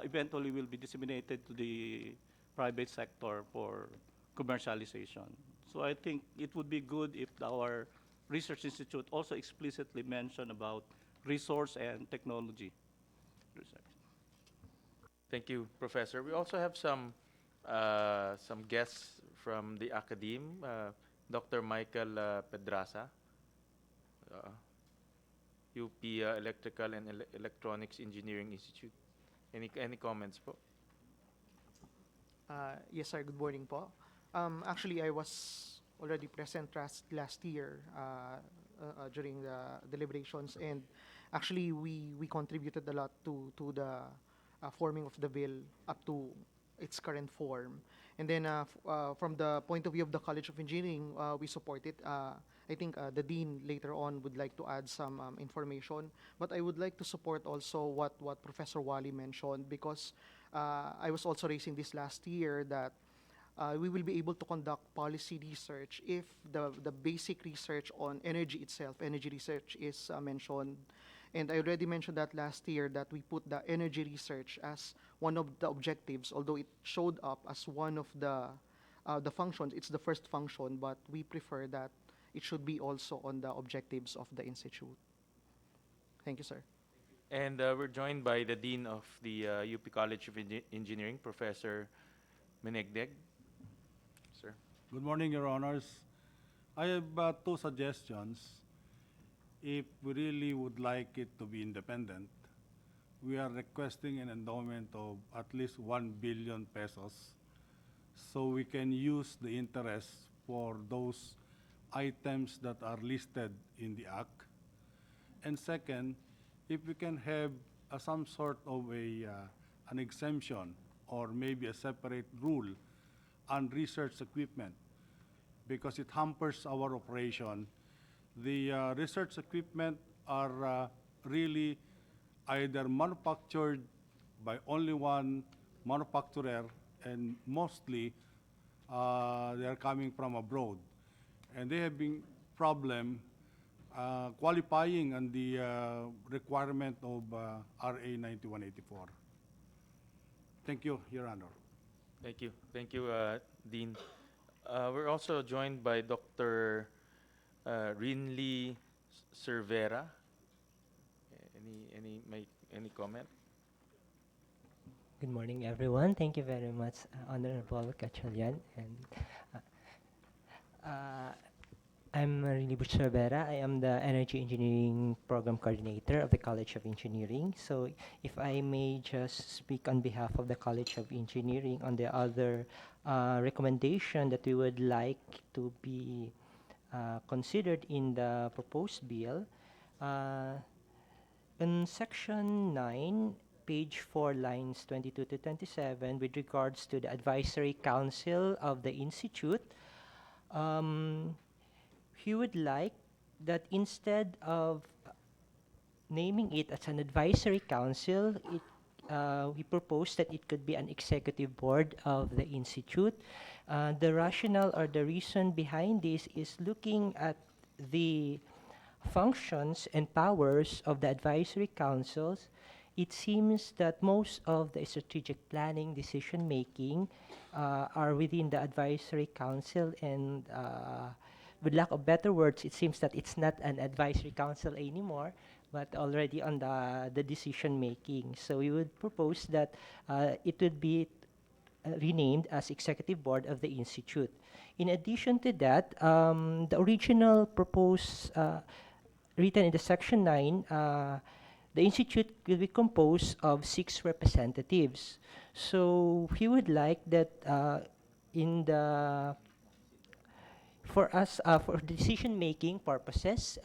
eventually will be disseminated to the private sector for commercialization. So I think it would be good if our research institute also explicitly mention about resource and technology research. Thank you, Professor. We also have some guests from the academe. Dr. Michael Pedraza, UP Electrical and Electronics Engineering Institute. Any comments po? Yes, sir. Good morning po. Actually, I was already present last year during the deliberations, and actually we contributed a lot to the forming of the bill up to its current form. And then from the point of view of the College of Engineering, we support it. I think the Dean later on would like to add some information, but I would like to support also what Professor Wally mentioned, because I was also raising this last year that we will be able to conduct policy research if the basic research on energy itself, energy research is mentioned. And I already mentioned that last year that we put the energy research as one of the objectives, although it showed up as one of the functions. It's the first function, but we prefer that it should be also on the objectives of the institute. Thank you, sir. And we're joined by the Dean of the UP College of Engineering, Professor Menegdeg. Sir. Good morning, Your Honors. I have two suggestions. If we really would like it to be independent, we are requesting an endowment of at least 1 billion pesos so we can use the interest for those items that are listed in the Act. And second, if we can have some sort of an exemption or maybe a separate rule on research equipment, because it hampers our operation. The research equipment are really either manufactured by only one manufacturer, and mostly they are coming from abroad. And they have been problem qualifying on the requirement of RA 9184. Thank you, Your Honor. Thank you. Thank you, Dean. We're also joined by Dr. Rinley Cervera. Any comment? Good morning, everyone. Thank you very much, Honorable Kachalian. And uh, I'm Rilibut Cervera. I am the Energy Engineering Program Coordinator of the College of Engineering. So if I may just speak on behalf of the College of Engineering on the other recommendation that we would like to be considered in the proposed bill. Uh, In section 9, page 4, lines 22 to 27, with regards to the advisory council of the institute, um, he would like that instead of naming it as an advisory council, we proposed that it could be an executive board of the institute. The rationale or the reason behind this is looking at the functions and powers of the advisory councils. It seems that most of the strategic planning, decision making are within the advisory council, and with lack of better words, it seems that it's not an advisory council anymore, but already on the decision making. So we would propose that it would be renamed as Executive Board of the Institute. In addition to that, the original proposed written in the section 9, the institute will be composed of 6 representatives. So he would like that in the for us, for decision-making purposes,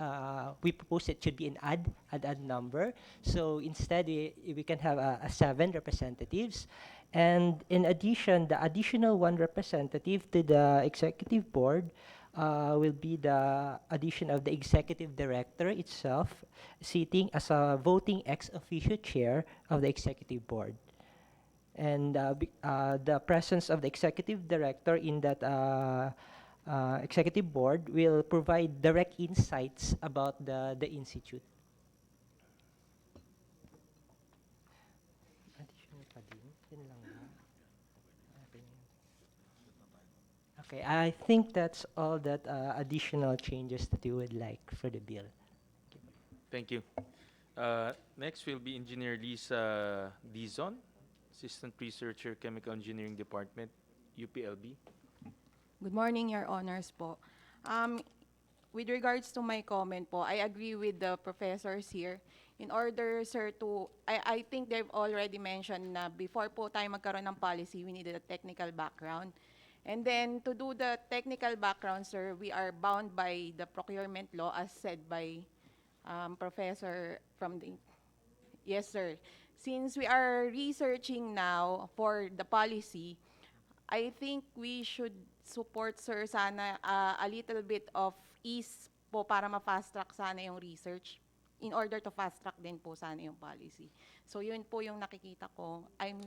we propose it should be an odd number. So instead, we can have 7 representatives. And in addition, the additional 1 representative to the executive board will be the addition of the executive director itself, sitting as a voting ex officio chair of the executive board. And the presence of the executive director in that executive board will provide direct insights about the institute. Additional pa din? Yun lang ba? Okay, I think that's all that additional changes that you would like for the bill. Thank you. Next will be Engineer Lisa Dizon, Assistant Researcher, Chemical Engineering Department, UPLB. Good morning, Your Honors po. Um, with regards to my comment po, I agree with the professors here. In order, sir, I think they've already mentioned na before po tayo magkaroon ng policy, we needed a technical background. And then, to do the technical background, sir, we are bound by the procurement law as said by Professor from the... Yes, sir. Since we are researching now for the policy, I think we should support, sir, sana a little bit of ease po para ma-fast track sana yung research in order to fast track din po sana yung policy. So yun po yung nakikita ko. I'm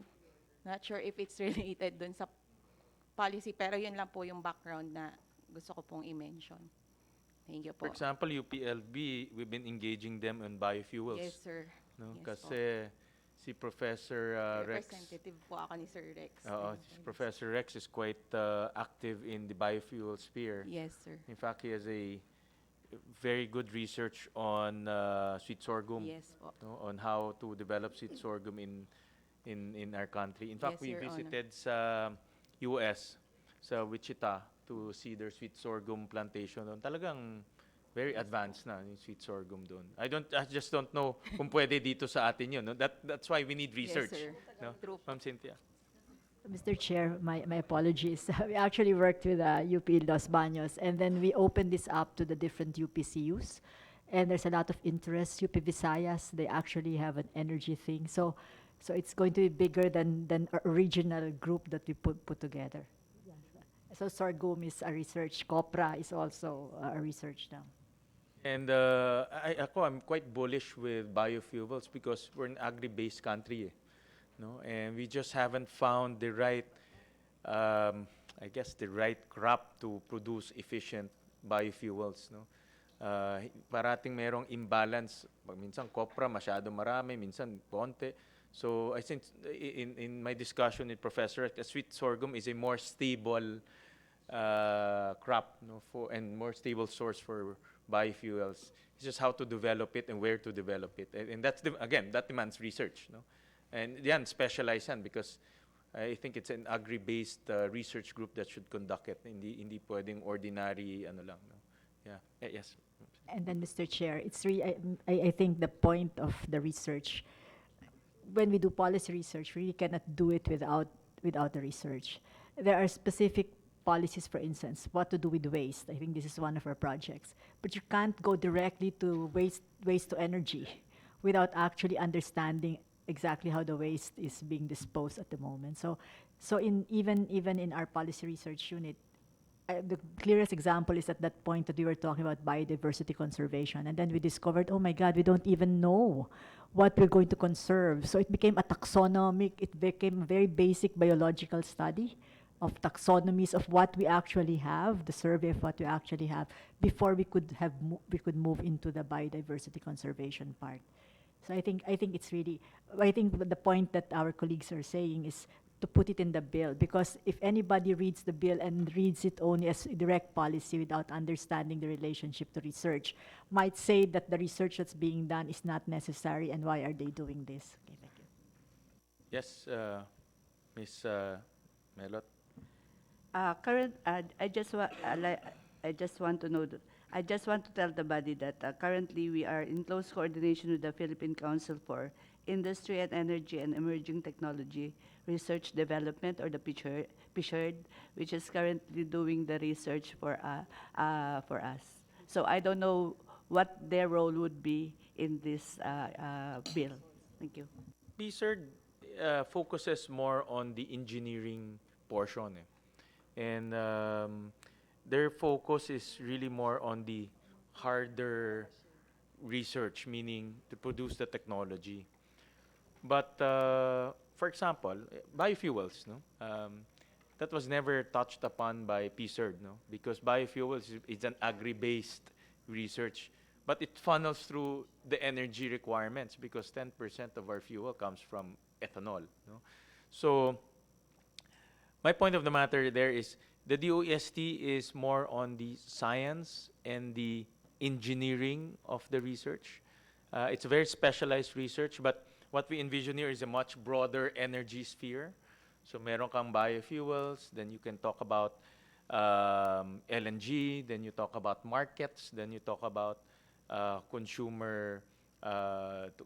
not sure if it's related dun sa policy, pero yun lang po yung background na gusto ko pong i-mention. Thank you For po. example, UPLB, we've been engaging them on biofuels. Yes, sir. No? Yes po. Kasi si Professor Rex, Representative po ako ni Sir Rex. si Professor Rex is quite active in the biofuel sphere. Yes, sir. In fact, he has a very good research on sweet sorghum, Yes po. no, on how to develop sweet sorghum in our country. In fact, Yes, we Your Honor. visited sa US, sa Wichita, to see their sweet sorghum plantation doon. Talagang very advanced na yung sweet sorghum doon. I just don't know kung pwede dito sa atin yun. No? That's why we need research. Yes, sir. No? True. Ma'am Cynthia. Mr. Chair, my apologies. We actually worked with UP Los Baños, and then we opened this up to the different UPCUs. And there's a lot of interest. UP Visayas, they actually have an energy thing. So it's going to be bigger than a regional group that we put together. So sorghum is a research. Copra is also a research now. And I'm quite bullish with biofuels because we're an agri-based country, no? And we just haven't found the right, the right crop to produce efficient biofuels, no? Parating merong imbalance. Minsan copra masyado marami, minsan konti. So I think in my discussion with Professor, sweet sorghum is a more stable crop, no, and more stable source for biofuels. It's just how to develop it and where to develop it, and that's again that demands research, no. And yan, specialized yan because I think it's an agri-based research group that should conduct it. Hindi pwedeng ordinary ano lang. No? Yeah. Yes. And then, Mr. Chair, it's I think the point of the research, when we do policy research, we really cannot do it without the research. There are specific policies, for instance, what to do with waste. I think this is one of our projects. But you can't go directly to waste to energy without actually understanding exactly how the waste is being disposed at the moment. So even in our policy research unit, the clearest example is at that point that we were talking about biodiversity conservation, and then we discovered, oh my God, we don't even know what we're going to conserve. So it became a taxonomic, it became a very basic biological study of taxonomies of what we actually have, the survey of what we actually have, before we could move into the biodiversity conservation part. So I think it's really, I think the point that our colleagues are saying is to put it in the bill, because if anybody reads the bill and reads it only as direct policy without understanding the relationship to research, might say that the research that's being done is not necessary, and why are they doing this? Okay, thank you. Yes, Ms. Melot. Current, I just want to know, I just want to tell the body that currently we are in close coordination with the Philippine Council for Industry and Energy and Emerging Technology Research Development, or the PISHERD, which is currently doing the research for us. So I don't know what their role would be in this bill. Thank you. PSERD focuses more on the engineering portion. And their focus is really more on the harder research, meaning to produce the technology. But for example, biofuels, no, that was never touched upon by PSERD, no, because biofuels is an agri-based research, but it funnels through the energy requirements because 10% of our fuel comes from ethanol, no. So my point of the matter there is the DOEST is more on the science and the engineering of the research. It's a very specialized research, but what we envision here is a much broader energy sphere. So meron kang biofuels, then you can talk about LNG, then you talk about markets, then you talk about consumer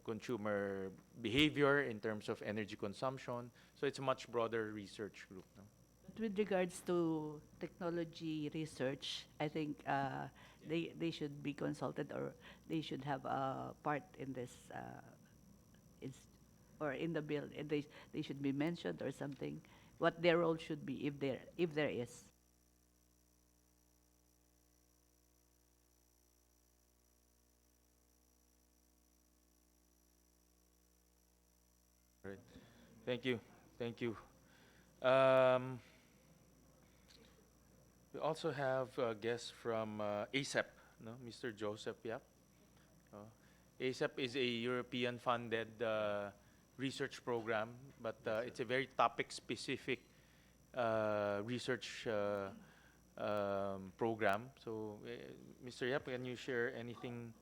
consumer behavior in terms of energy consumption. So it's a much broader research group. No? But with regards to technology research, I think they should be consulted, or they should have a part in this, ins- or in the bill. They should be mentioned or something. What their role should be, if there is. Right. Thank you. Thank you. Um, we also have a guest from ASEP, no? Mr. Joseph Yap. Uh, ASEP is a European-funded research program, but it's a very topic-specific research program. So, Mr. Yap, can you share anything,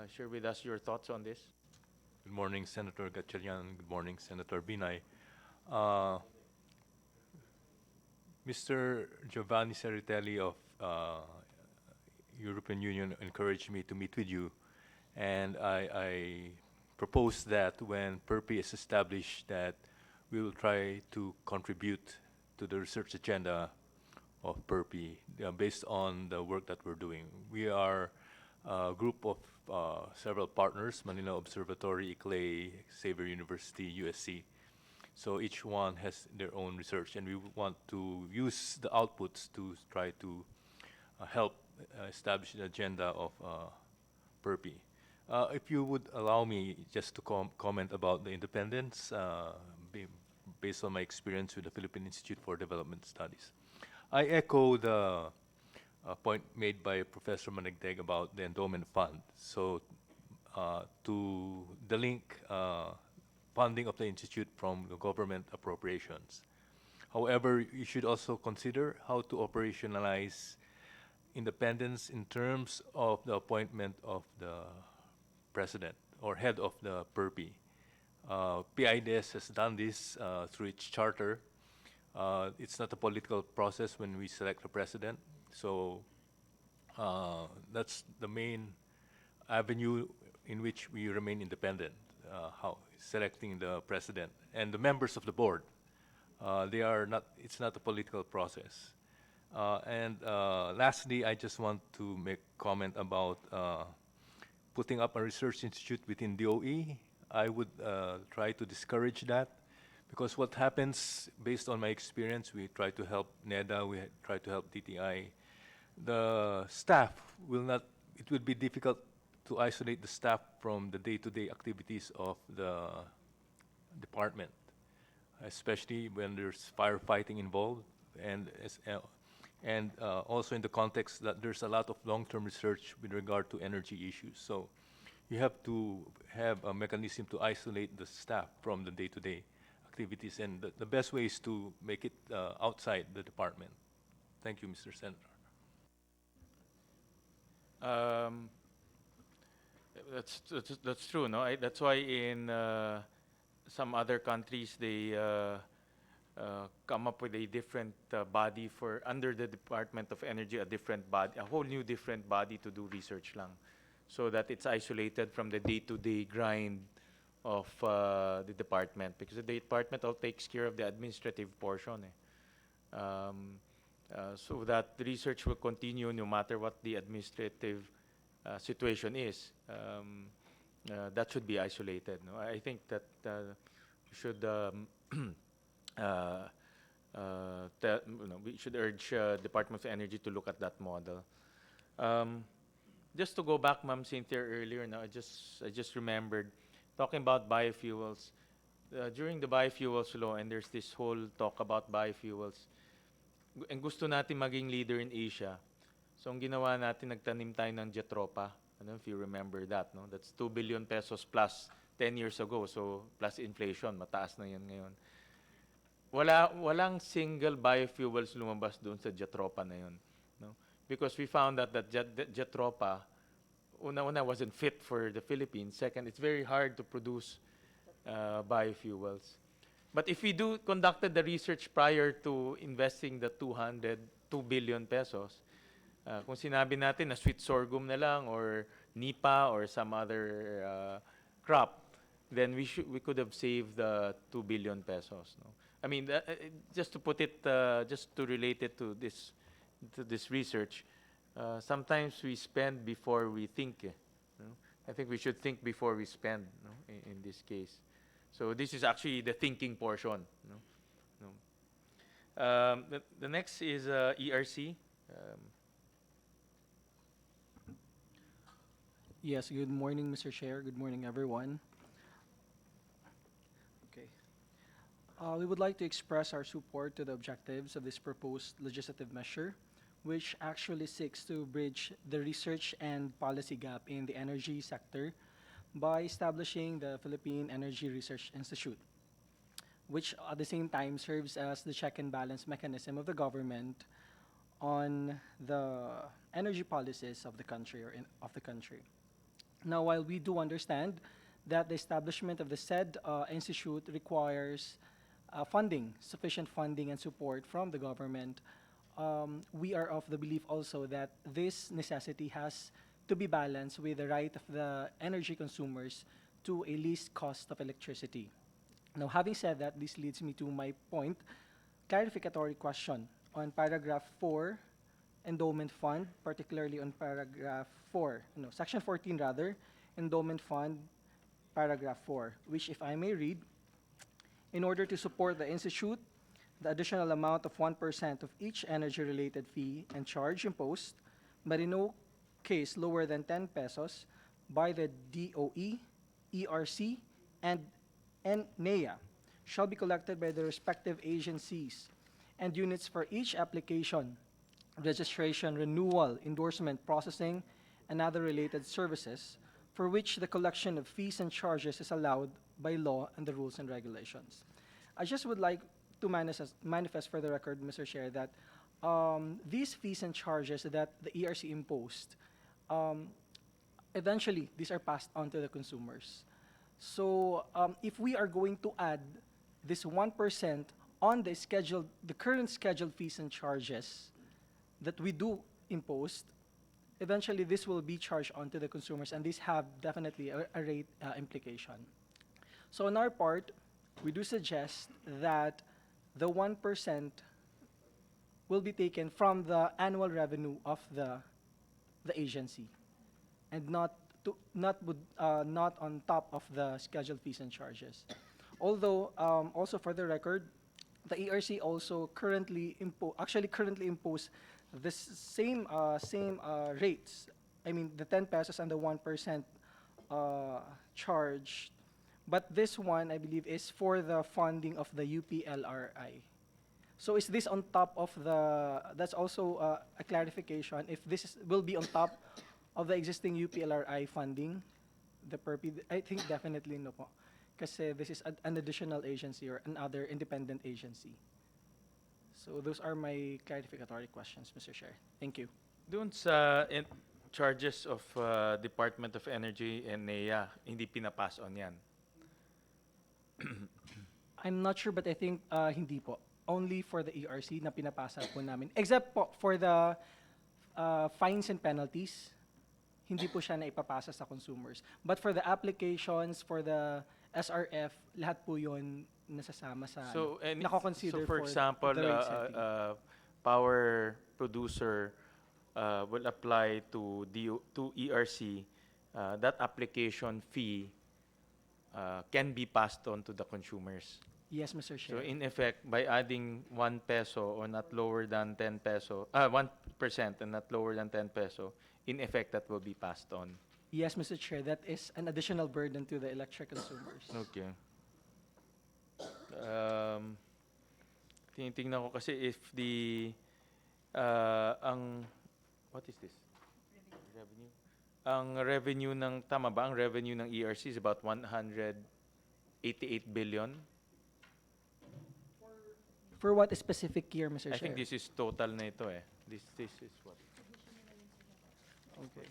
share with us your thoughts on this? Good morning, Senator Gatchalian. Good morning, Senator Binay. Uh, Mr. Giovanni Ceritelli of European Union encouraged me to meet with you, and I propose that when PERPI is established, that we will try to contribute to the research agenda of PERPI based on the work that we're doing. We are a group of several partners: Manila Observatory, ICLEI, Xavier University, USC. So each one has their own research, and we want to use the outputs to try to help establish the agenda of PERPI. If you would allow me just to comment about the independence, based on my experience with the Philippine Institute for Development Studies. I echo the point made by Professor Manigdeg about the endowment fund. So to the link funding of the institute from the government appropriations. However, you should also consider how to operationalize independence in terms of the appointment of the president or head of the PERPI. PIDS has done this through its charter. It's not a political process when we select a president. So that's the main avenue in which we remain independent, how selecting the president and the members of the board. They are not. It's not a political process. Lastly, I just want to make comment about putting up a research institute within DOE. I would try to discourage that because what happens, based on my experience, we try to help NEDA, we try to help DTI. The staff will not, it would be difficult to isolate the staff from the day-to-day activities of the department, especially when there's firefighting involved and also in the context that there's a lot of long-term research with regard to energy issues. So you have to have a mechanism to isolate the staff from the day-to-day activities, and the best way is to make it outside the department. Thank you, Mr. Senator. Um, that's true, no? That's why in some other countries they come up with a different body for under the Department of Energy, a different body, a whole new different body to do research lang, so that it's isolated from the day-to-day grind of the department, because the department all takes care of the administrative portion. So that the research will continue no matter what the administrative situation is. That should be isolated. No? I think that we should we should urge Department of Energy to look at that model. Just to go back, Ma'am Cynthia, earlier, now I just remembered talking about biofuels. During the biofuels law, and there's this whole talk about biofuels, and gusto natin maging leader in Asia. So ang ginawa natin, nagtanim tayo ng Jetropa. I don't know if you remember that, no? That's 2 billion pesos plus 10 years ago. So plus inflation, mataas na yan ngayon. Walang single biofuels lumabas doon sa Jetropa na yun, no? Because we found that Jetropa, una wasn't fit for the Philippines. Second, it's very hard to produce biofuels. But if we conducted the research prior to investing the 2 billion pesos, kung sinabi natin na sweet sorghum na lang or nipa or some other crop, then we could have saved the 2 billion pesos. No? I mean, just to put it, just to relate it to this research, sometimes we spend before we think. No? I think we should think before we spend, no? In this case. So this is actually the thinking portion. No? The next is ERC. Yes, good morning, Mr. Chair. Good morning, everyone. Okay. We would like to express our support to the objectives of this proposed legislative measure, which actually seeks to bridge the research and policy gap in the energy sector by establishing the Philippine Energy Research Institute, which at the same time serves as the check and balance mechanism of the government on the energy policies of the country of the country. Now, while we do understand that the establishment of the said institute requires sufficient funding and support from the government, we are of the belief also that this necessity has to be balanced with the right of the energy consumers to a least cost of electricity. Now, having said that, this leads me to my point, clarificatory question on paragraph 4, endowment fund, particularly on paragraph 4, no, section 14 rather, endowment fund, paragraph 4, which if I may read, in order to support the institute, the additional amount of 1% of each energy-related fee and charge imposed, but in no case lower than 10 pesos by the DOE, ERC, and NEA shall be collected by the respective agencies and units for each application, registration, renewal, endorsement, processing, and other related services for which the collection of fees and charges is allowed by law and the rules and regulations. I just would like to manifest for the record, Mr. Chair, that these fees and charges that the ERC imposed, eventually these are passed on to the consumers. So if we are going to add this 1% on the current scheduled fees and charges that we do impose, eventually this will be charged onto the consumers, and this have definitely a rate implication. So on our part, we do suggest that the 1% will be taken from the annual revenue of the agency, and not on top of the scheduled fees and charges. Although, also for the record, the ERC also currently impose this same rates. I mean, the 10 pesos and the 1% charge. But this one, I believe, is for the funding of the UPLRI. So is this on top of that's also a clarification, if will be on top of the existing UPLRI funding, the PERPI, I think definitely no po. Kasi this is an additional agency or another independent agency. So those are my clarificatory questions, Mr. Chair. Thank you. Doon sa charges of Department of Energy and NEA, hindi pinapass on yan. I'm not sure, but I think hindi po. Only for the ERC na pinapasa po namin. Except po for the fines and penalties, hindi po siya na ipapasa sa consumers. But for the applications, for the SRF, lahat po yun nasasama sa, So, nako-consider for example, the rate setting. power producer will apply to ERC. That application fee can be passed on to the consumers. Yes, Mr. So Chair. in effect, by adding 1 peso or not lower than 10 peso, 1% and not lower than 10 peso, in effect that will be passed on. Yes, Mr. Chair, that is an additional burden to the electric consumers. Okay. Tinitingnan ko kasi if what is this? Revenue. Ang revenue ng, tama ba? Ang revenue ng ERC is about 188 billion. For what specific year, Mr. Chair? I think this is total na ito eh. This is what? Okay.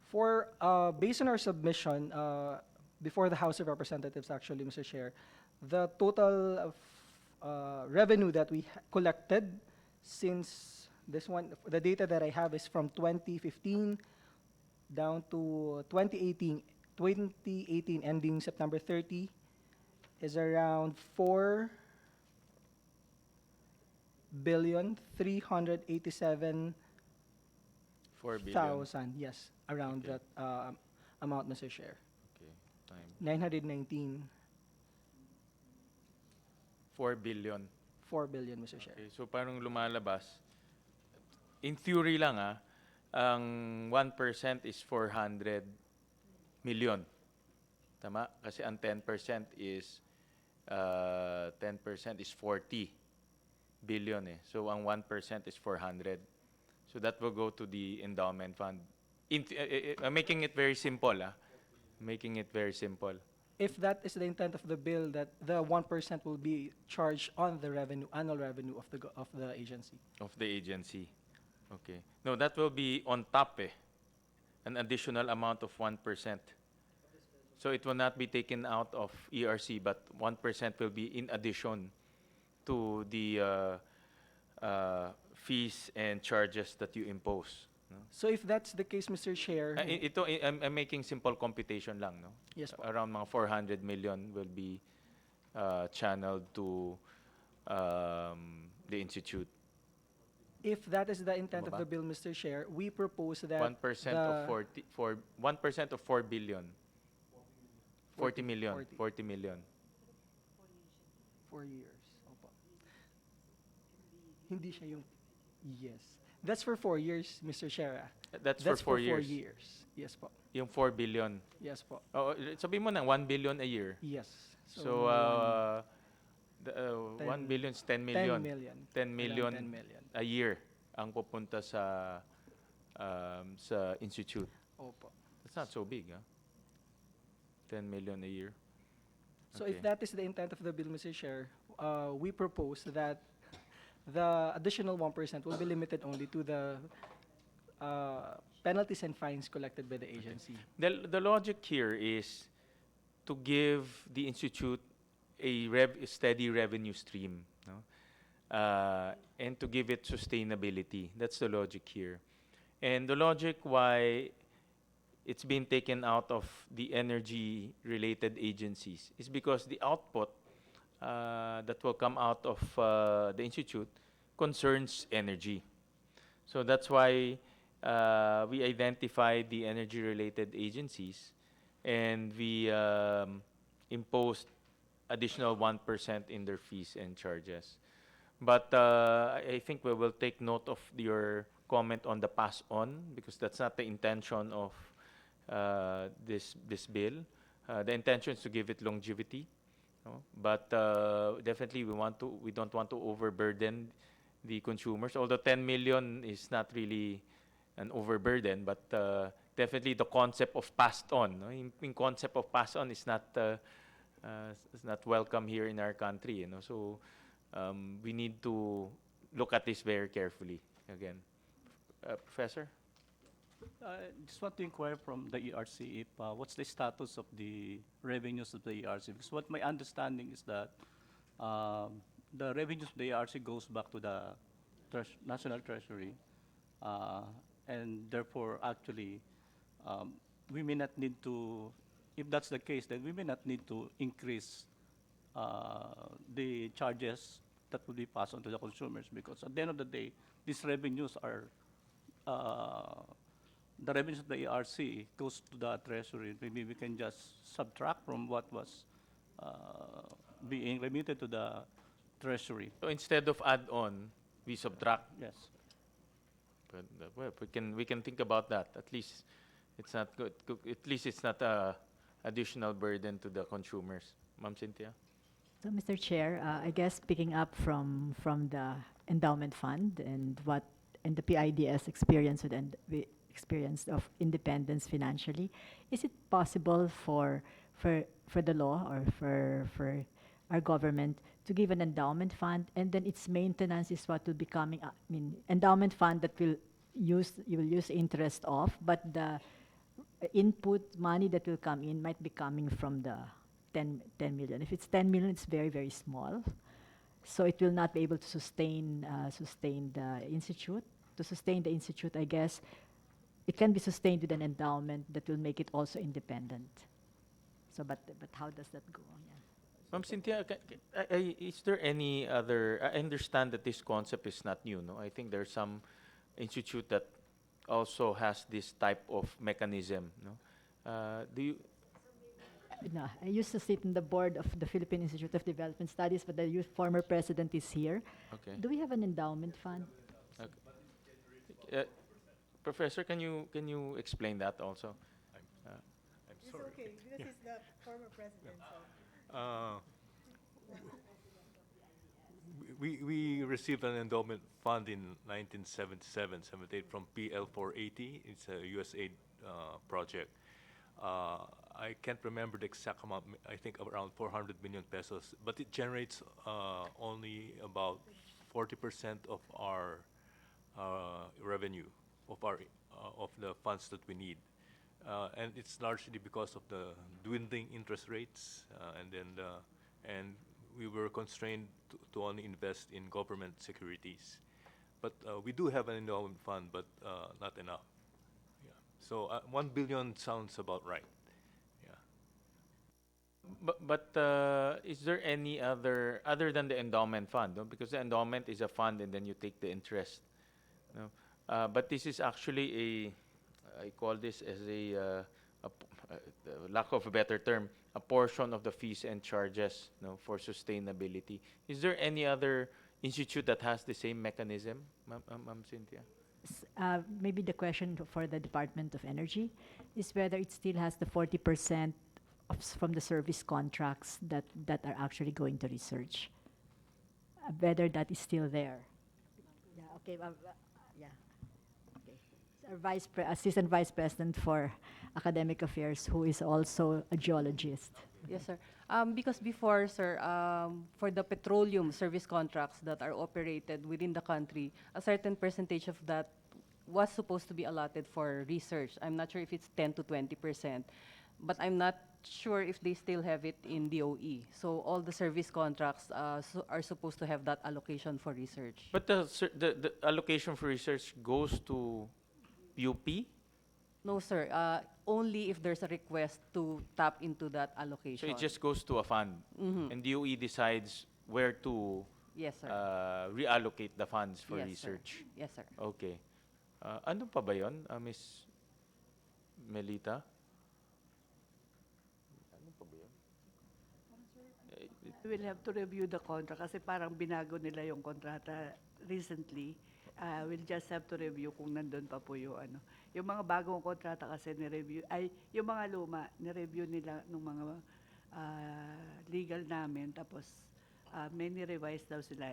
For, based on our submission, before the House of Representatives, actually, Mr. Chair, the total of revenue that we collected since this one, the data that I have is from 2015 down to 2018. 2018 ending September 30 is around 4,387,000. 4 billion. Yes, around Okay. that amount, Mr. Chair. Okay. Time. 919, 4 billion. 4 billion, Mr. Chair. Okay, so parang lumalabas. In theory lang ang 1% is 400 million. Tama? Kasi ang 10% is 40 billion eh. So ang 1% is 400. So that will go to the endowment fund. I'm making it very simple. Making it very simple. If that is the intent of the bill, that the 1% will be charged on the revenue, annual revenue of the agency. Of the agency. Okay. No, that will be on top eh. An additional amount of 1%. So it will not be taken out of ERC, but 1% will be in addition to the fees and charges that you impose. No? So if that's the case, Mr. Chair, I'm making simple computation lang, no? yes po. Around mga 400 million will be channeled to the institute. If that is the intent Tama of ba? the bill, Mr. Chair, we propose that 1% of 1% of 4 billion. 40 million. 40. 40 million. 4 years. Opo. Hindi siya yung, yes. That's for 4 years, Mr. Chair. That's for 4 years. 4 years. Yes po. Yung 4 billion. Yes po. Oh, sabihin mo ng 1 billion a year. Yes. So, 1 10 billion is 10 10 million. million. 10 million, Around 10 million. a year ang pupunta sa institute. Opo. That's not so big, 10 million a year. So Okay. if that is the intent of the bill, Mr. Chair, we propose that the additional 1% will be limited only to the penalties and fines collected by the agency. The logic here is to give the institute a steady revenue stream, no? And to give it sustainability. That's the logic here. And the logic why it's been taken out of the energy-related agencies is because the output that will come out of the institute concerns energy. So that's why we identified the energy-related agencies, and we imposed additional 1% in their fees and charges. But I think we will take note of your comment on the pass-on, because that's not the intention of this bill. The intention is to give it longevity, no? But definitely we don't want to overburden the consumers. Although 10 million is not really an overburden, but definitely the concept of passed on, no? In concept of passed on is not welcome here in our country, you know. So we need to look at this very carefully again. Professor? I just want to inquire from the ERC if what's the status of the revenues of the ERC? Because what my understanding is that the revenues of the ERC goes back to the National Treasury, and therefore actually we may not need to, if that's the case, then we may not need to increase the charges that will be passed on to the consumers, because at the end of the day, these revenues are the revenues of the ERC goes to the Treasury. Maybe we can just subtract from what was being remitted to the Treasury. So instead of add on, we subtract. Yes. But well, we can think about that. At least it's not good. At least it's not a additional burden to the consumers. Ma'am Cynthia? So, Mr. Chair, I guess picking up from the endowment fund and the PIDS experience experience of independence financially, is it possible for the law or for our government to give an endowment fund, and then its maintenance is what will be coming up? I mean, endowment fund that you will use interest of, but the input money that will come in might be coming from the 10 million. If it's 10 million, it's very, very small. So it will not be able to sustain the institute. To sustain the institute, I guess, it can be sustained with an endowment that will make it also independent. So, but how does that go? Yeah. Ma'am Cynthia, is there any other? I understand that this concept is not new, no? I think there's some institute that also has this type of mechanism, no? Do you? No, I used to sit in the board of the Philippine Institute of Development Studies, but the former president is here. Okay. Do we have an endowment fund? Okay. Professor, can you explain that also? I'm sorry. okay, because he's the former president. We received an endowment fund in 1977-78 from PL 480. It's a USAID project. I can't remember the exact amount. I think around 400 million pesos, but it generates only about 40% of our revenue of the funds that we need, and it's largely because of the dwindling interest rates, and we were constrained to only invest in government securities. But we do have an endowment fund, but not enough. Yeah. So 1 billion sounds about right. Yeah. But is there any other than the endowment fund? No? Because the endowment is a fund, and then you take the interest. No? But this is actually I call this as lack of a better term, a portion of the fees and charges, no, for sustainability. Is there any other institute that has the same mechanism, Ma'am Cynthia? Maybe the question for the Department of Energy is whether it still has the 40% from the service contracts that are actually going to research. Whether that is still there. Yeah, okay. Yeah. Okay. Our Assistant Vice President for Academic Affairs, who is also a geologist. Yes, sir. Because before, sir, for the petroleum service contracts that are operated within the country, a certain percentage of that was supposed to be allotted for research. I'm not sure if it's 10 to 20%, but I'm not sure if they still have it in DOE. So all the service contracts are supposed to have that allocation for research. But the allocation for research goes to UP? No, sir. Only if there's a request to tap into that allocation. So it just goes to a fund, Mhm. and DOE decides where to Yes, sir. reallocate the funds for Yes, sir. research. Yes, sir. Okay. Ano pa ba yun, Miss Melita? Ano pa ba yun? We will have to review the contract kasi parang binago nila yung kontrata recently. We'll just have to review kung nandun pa po yung ano. Yung mga bagong kontrata kasi ni-review, ay yung mga luma, ni-review nila ng mga legal namin. Tapos may ni-revise daw sila.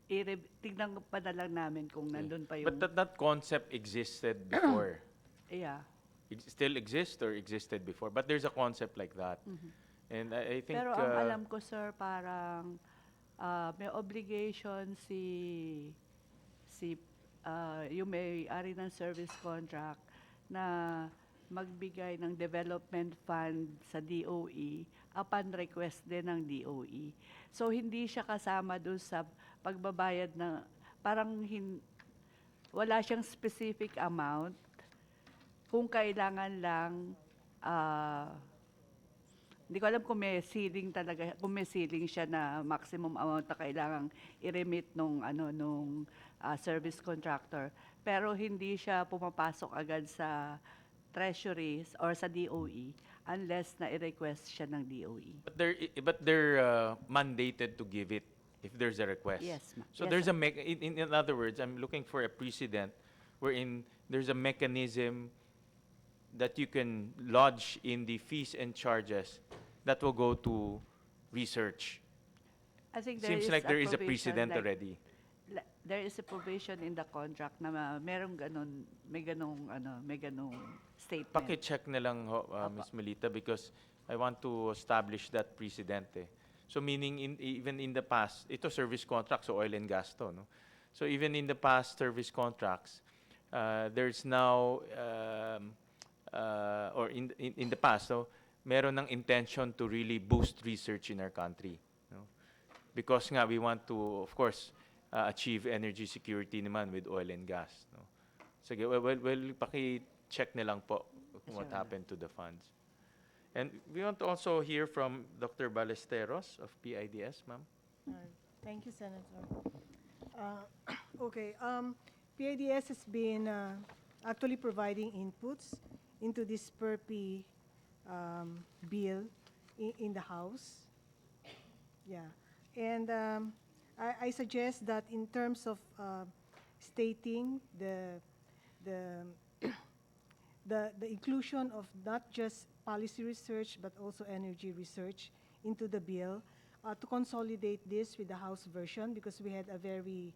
Tignan pa na lang namin kung nandun pa yung... But that concept existed before. Yeah. It still exists or existed before, but there's a concept like that. And I think Pero ang alam ko, sir, parang may obligation yung may-ari ng service contract na magbigay ng development fund sa DOE upon request din ng DOE. So, hindi siya kasama doon sa pagbabayad na parang wala siyang specific amount kung kailangan lang hindi ko alam kung may ceiling talaga, kung may ceiling siya na maximum amount na kailangang i-remit nung service contractor. Pero hindi siya pumapasok agad sa treasuries or sa DOE unless na i-request siya ng DOE. But they're mandated to give it if there's a request. Yes, ma'am. So Yes, there's sir. in other words, I'm looking for a precedent wherein there's a mechanism that you can lodge in the fees and charges that will go to research. I think there Seems is like there is a provision, precedent like, already. There is a provision in the contract na merong ganun, may ganung statement. Paki-check na lang ho, Ms. Melita, because I want to establish that precedent eh. So meaning even in the past, ito service contracts, so oil and gas to, no? So even in the past service contracts, there's now or in the past, so meron ng intention to really boost research in our country, no? Because nga we want to, of course, achieve energy security naman with oil and gas, no? Sige, well, paki-check na lang po what happened to the funds. And we want to also hear from Dr. Ballesteros of PIDS, ma'am. Thank you, Senator. Okay, PIDS has been actually providing inputs into this PERPI bill in the House. Yeah, and I suggest that in terms of stating the inclusion of not just policy research but also energy research into the bill, to consolidate this with the House version, because we had a very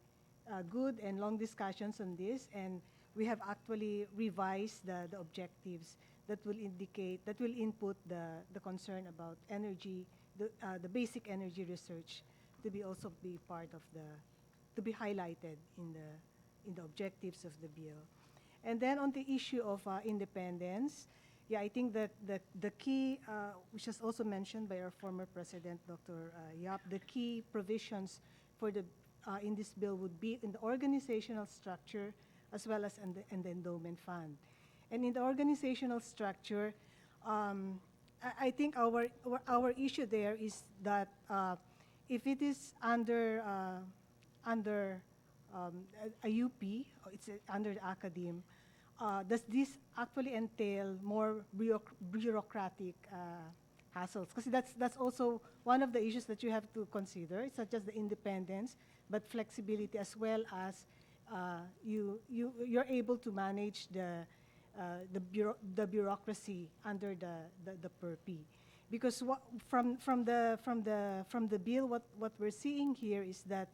good and long discussions on this, and we have actually revised the objectives that will input the concern about energy, the basic energy research to be part of to be highlighted in the objectives of the bill. And then on the issue of independence, yeah, I think that the key, which was also mentioned by our former president, Dr. Yap, the key provisions for in this bill would be in the organizational structure as well as in the endowment fund. And in the organizational structure, I think our issue there is that if it is under a UP, or it's under the academe, does this actually entail more bureaucratic hassles? Because that's also one of the issues that you have to consider. It's not just the independence, but flexibility as well as you're able to manage the bureaucracy under the PERPI. Because from the bill, what we're seeing here is that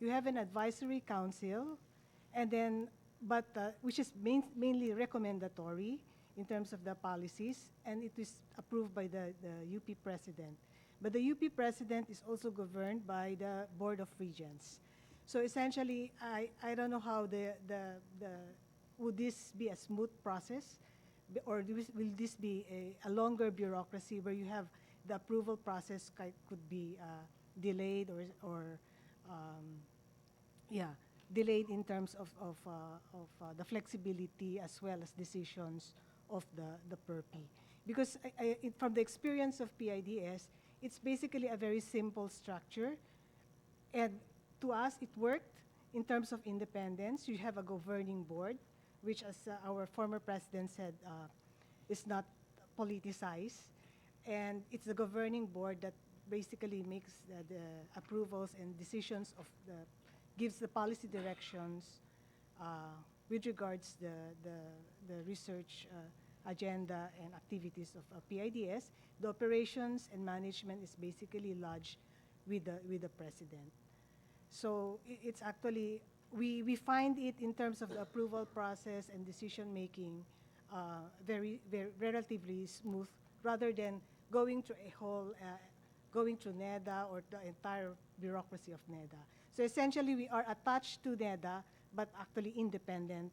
you have an advisory council, and then which is mainly recommendatory in terms of the policies, and it is approved by the UP president. But the UP president is also governed by the Board of Regents. So essentially, I don't know how would this be a smooth process, or will this be a longer bureaucracy where you have the approval process could be delayed yeah, delayed in terms of the flexibility as well as decisions of the PERPI. Because from the experience of PIDS, it's basically a very simple structure. And to us, it worked in terms of independence. You have a governing board, which, as our former president said, is not politicized. And it's the governing board that basically makes the approvals and decisions gives the policy directions with regards the research agenda and activities of PIDS. The operations and management is basically lodged with the president. So it's actually, we find it in terms of the approval process and decision making very relatively smooth, rather than going through going through NEDA or the entire bureaucracy of NEDA. So essentially, we are attached to NEDA, but actually independent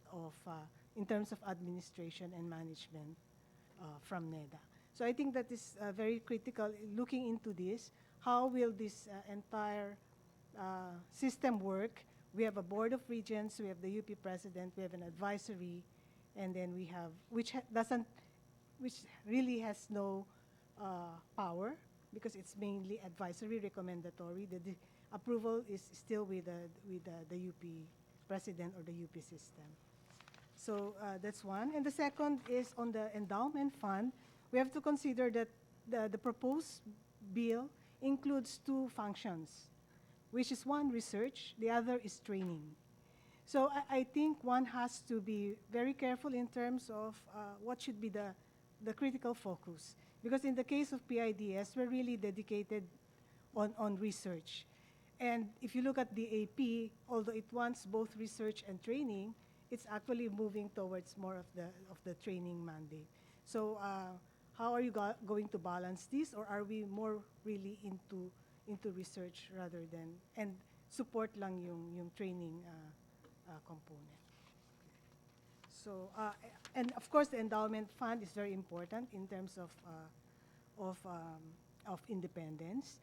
in terms of administration and management from NEDA. So I think that is very critical looking into this. How will this entire system work? We have a Board of Regents, we have the UP president, we have an advisory, and then we have, which really has no power, because it's mainly advisory, recommendatory. The approval is still with the UP president or the UP system. So that's one. And the second is on the endowment fund. We have to consider that the proposed bill includes two functions, which is one research, the other is training. So I think one has to be very careful in terms of what should be the critical focus. Because in the case of PIDS, we're really dedicated on research. And if you look at the AP, although it wants both research and training, it's actually moving towards more of the training mandate. So how are you going to balance this, or are we more really into research rather than, and support lang yung training component? So and of course the endowment fund is very important in terms of independence.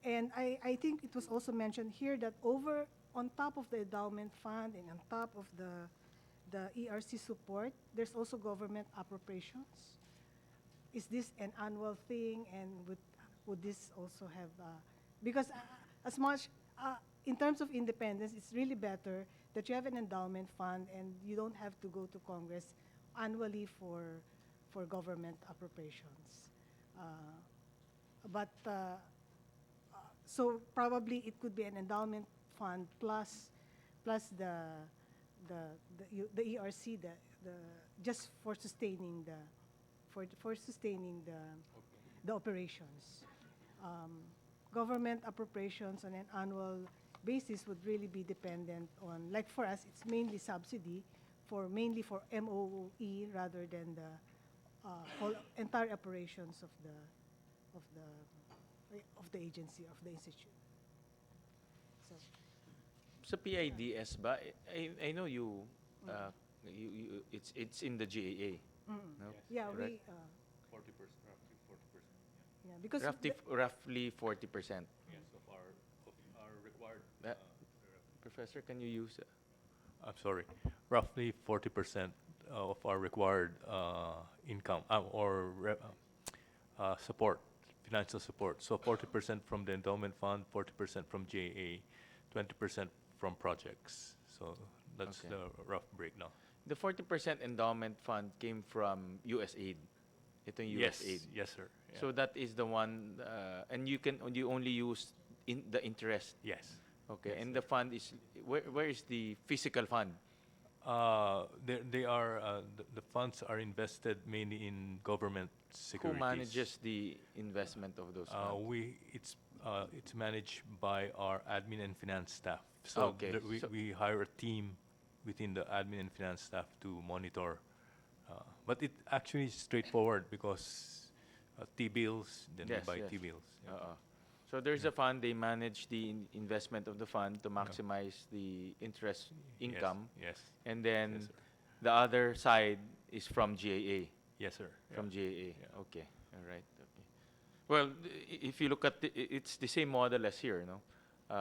And I think it was also mentioned here that on top of the endowment fund and on top of the ERC support, there's also government appropriations. Is this an annual thing, and would this also have, because as much, in terms of independence, it's really better that you have an endowment fund and you don't have to go to Congress annually for government appropriations. So probably it could be an endowment fund plus the ERC, just for sustaining the operations. Government appropriations on an annual basis would really be dependent on, like for us, it's mainly subsidy mainly for MOE rather than the whole entire operations of the agency, of the institute. So, Sa PIDS ba, I know it's in the GAA. No? yeah, Correct? 40%, roughly 40%. yeah, because Roughly 40%. Yes, of our required. Professor, can you use? I'm sorry, roughly 40% of our required income support, financial support. So 40% from the endowment fund, 40% from GAA, 20% from projects. So that's Okay. the rough breakdown. The 40% endowment fund came from USAID. Ito yung Yes, USAID. yes, sir. Yeah. So that is the one, and you only use the interest. Yes. Okay, Yes, and sir. the fund is where is the physical fund? They are the funds are invested mainly in government securities. Who manages the investment of those funds? It's managed by our admin and finance staff. So Okay, we so- we hire a team within the admin and finance staff to monitor. But it actually is straightforward because T-bills, then we Yes, buy yes. T-bills. Yeah. So there's a fund, they manage the investment of the fund to maximize the interest income. Yes. And then Yes, sir. the other side is from GAA. Yes, sir. From Yeah. GAA. Yeah. Okay. All right. Okay. Well, if you look at it's the same model as here, no?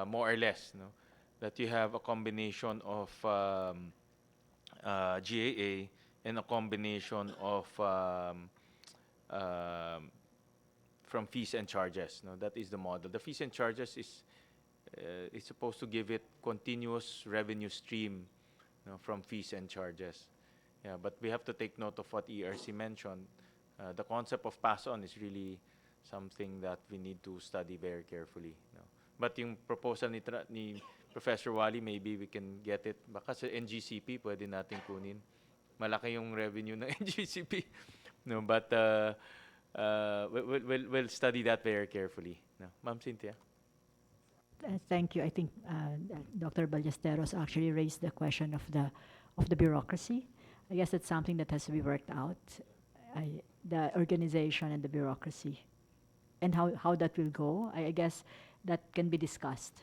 More or less, no? That you have a combination of GAA and a combination of um, from fees and charges. No, that is the model. The fees and charges is supposed to give it continuous revenue stream, from fees and charges. Yeah, but we have to take note of what ERC mentioned. The concept of pass-on is really something that we need to study very carefully. No? But yung proposal ni Professor Wally, maybe we can get it. Baka sa NGCP, pwede natin kunin. Malaki yung revenue ng NGCP. No, but we'll study that very carefully. No? Ma'am Cynthia? Thank you. I think Dr. Ballesteros actually raised the question of the bureaucracy. I guess that's something that has to be worked out, the organization and the bureaucracy, and how that will go. I guess that can be discussed.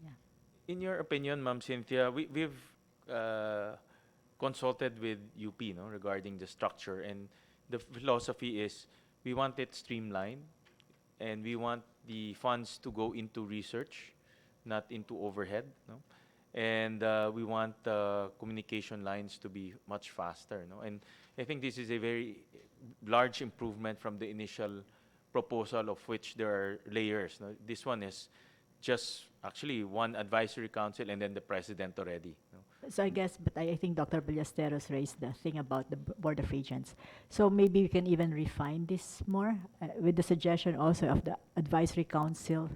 Yeah. In your opinion, Ma'am Cynthia, we've consulted with UP, no, regarding the structure, and the philosophy is we want it streamlined, and we want the funds to go into research, not into overhead, no? And we want communication lines to be much faster, no? And I think this is a very large improvement from the initial proposal, of which there are layers, no? This one is just actually one advisory council and then the president already, no? So I guess, but I think Dr. Ballesteros raised the thing about the Board of Regents. So maybe we can even refine this more with the suggestion also of the advisory council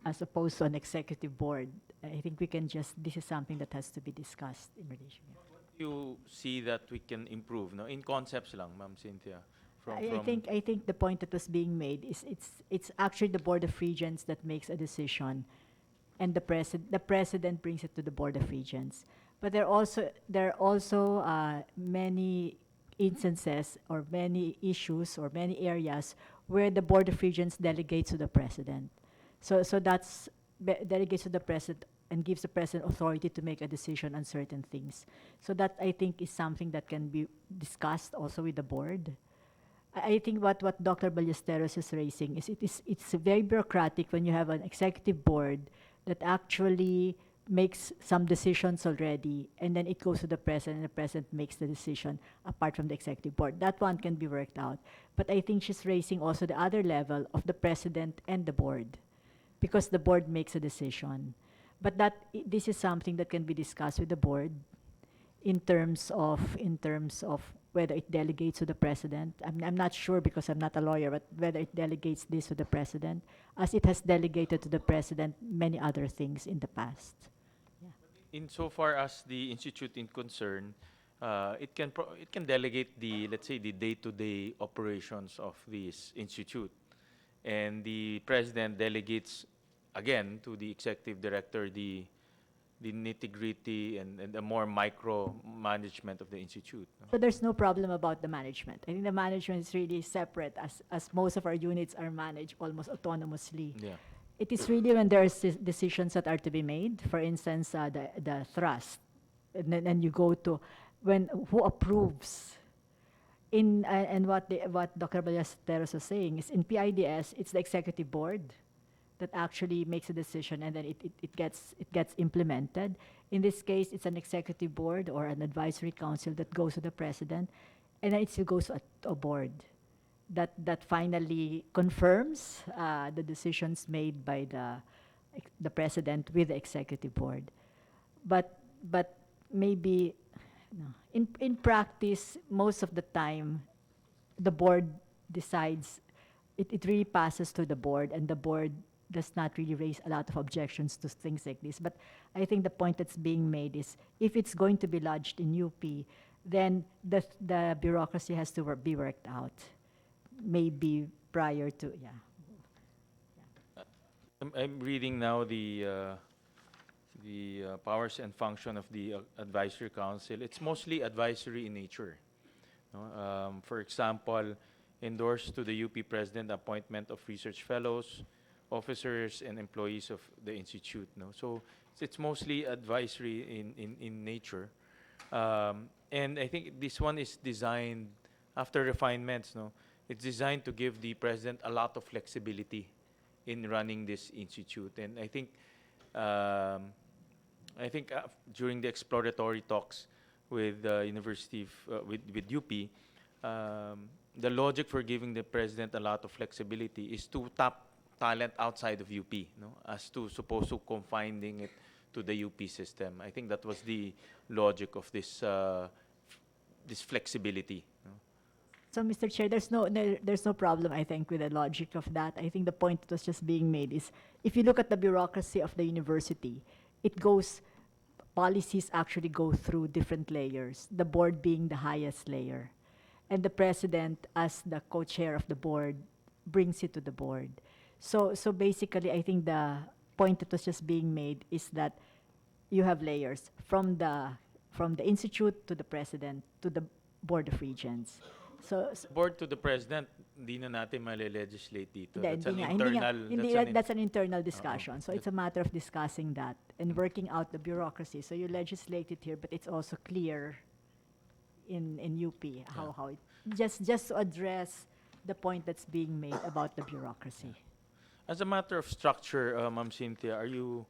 as opposed to an executive board. I think we can this is something that has to be discussed in relation. You see that we can improve, no? In concepts lang, Ma'am Cynthia. I think the point that was being made is it's actually the Board of Regents that makes a decision, and the president brings it to the Board of Regents. But there are also many instances or many issues or many areas where the Board of Regents delegates to the president. So that's delegates to the president and gives the president authority to make a decision on certain things. So that, I think, is something that can be discussed also with the board. I think what Dr. Ballesteros is raising is it's very bureaucratic when you have an executive board that actually makes some decisions already, and then it goes to the president, and the president makes the decision apart from the executive board. That one can be worked out. But I think she's raising also the other level of the president and the board, because the board makes a decision. But this is something that can be discussed with the board in terms of whether it delegates to the president. I'm not sure because I'm not a lawyer, but whether it delegates this to the president, as it has delegated to the president many other things in the past. Yeah. Insofar as the institute in concern, it can delegate the, let's say, the day-to-day operations of this institute, and the president delegates again to the executive director the nitty-gritty and the more micro management of the institute, no? So there's no problem about the management. I think the management is really separate, as most of our units are managed almost autonomously. Yeah. It is really when there are decisions that are to be made, for instance, the thrust, and then you go to who approves. And what Dr. Ballesteros was saying is in PIDS, it's the executive board that actually makes a decision, and then it gets implemented. In this case, it's an executive board or an advisory council that goes to the president, and then it still goes to a board that finally confirms the decisions made by the president with the executive board. But maybe in practice, most of the time, the board decides. It really passes to the board, and the board does not really raise a lot of objections to things like this. But I think the point that's being made is if it's going to be lodged in UP, then the bureaucracy has to be worked out, maybe prior to, yeah. I'm reading now the powers and function of the advisory council. It's mostly advisory in nature. No? For example, endorse to the UP president appointment of research fellows, officers, and employees of the institute. No? So it's mostly advisory in nature. And I think this one is designed after refinements. No, it's designed to give the president a lot of flexibility in running this institute. And I think during the exploratory talks with the University with UP, the logic for giving the president a lot of flexibility is to tap talent outside of UP, no, as to supposed to confining it to the UP system. I think that was the logic of this flexibility. No? So, Mr. Chair, there's no problem, I think, with the logic of that. I think the point that was just being made is, if you look at the bureaucracy of the university, policies actually go through different layers, the board being the highest layer. And the president, as the co-chair of the board, brings it to the board. So basically, I think the point that was just being made is that you have layers from the institute to the president to the board of regents. So Board to the president, hindi na natin male-legislate dito. Hindi, That's an hindi nga, internal. that's an internal discussion. So it's a matter of discussing that and working out the bureaucracy. So you legislate it here, but it's also clear in UP how it just to address the point that's being made about the bureaucracy. As a matter of structure, Ma'am Cynthia, are you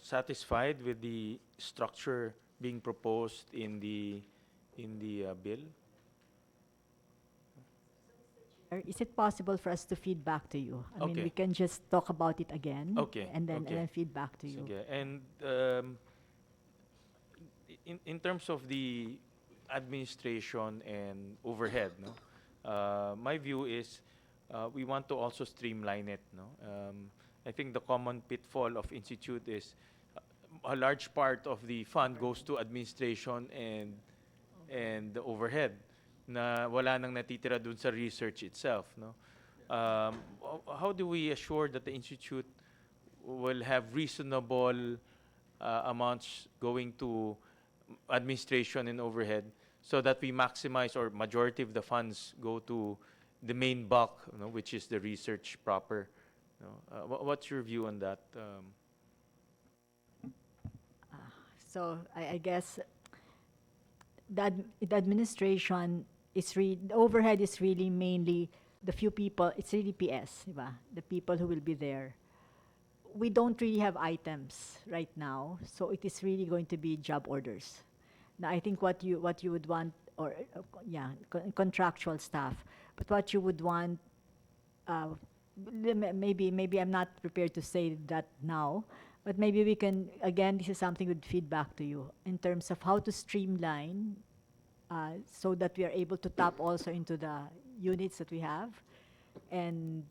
satisfied with the structure being proposed in the bill? Is it possible for us to feed back to you? I mean, Okay. we can just talk about it again, Okay, and then okay. feed back to you. Sige. And in terms of the administration and overhead, no, my view is we want to also streamline it. No, I think the common pitfall of institute is a large part of the fund goes to administration and the overhead, na wala nang natitira dun sa research itself. No, how do we assure that the institute will have reasonable amounts going to administration and overhead, so that we maximize, or majority of the funds go to the main bulk, you know, which is the research proper. You know, what's your view on that? So I guess the administration the overhead is really mainly the few people. It's really PS, diba? The people who will be there. We don't really have items right now, so it is really going to be job orders. Now, I think what you would want, or contractual staff, but what you would want, maybe I'm not prepared to say that now, but maybe we can, again, this is something with feedback to you in terms of how to streamline so that we are able to tap also into the units that we have and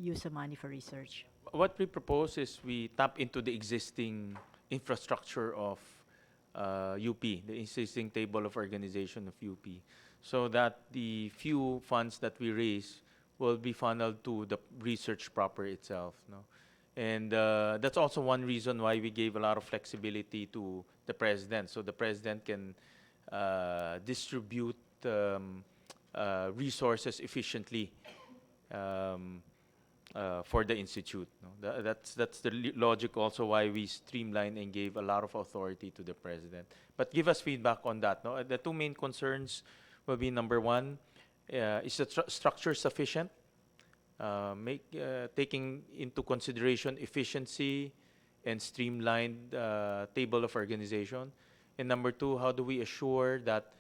use the money for research. What we propose is we tap into the existing infrastructure of UP, the existing table of organization of UP, so that the few funds that we raise will be funneled to the research proper itself. No? And that's also one reason why we gave a lot of flexibility to the president, so the president can distribute resources efficiently for the institute. No? That's the logic also why we streamlined and gave a lot of authority to the president. But give us feedback on that. No? The two main concerns will be, number one, is the structure sufficient? Taking into consideration efficiency and streamlined table of organization. And number two, how do we assure that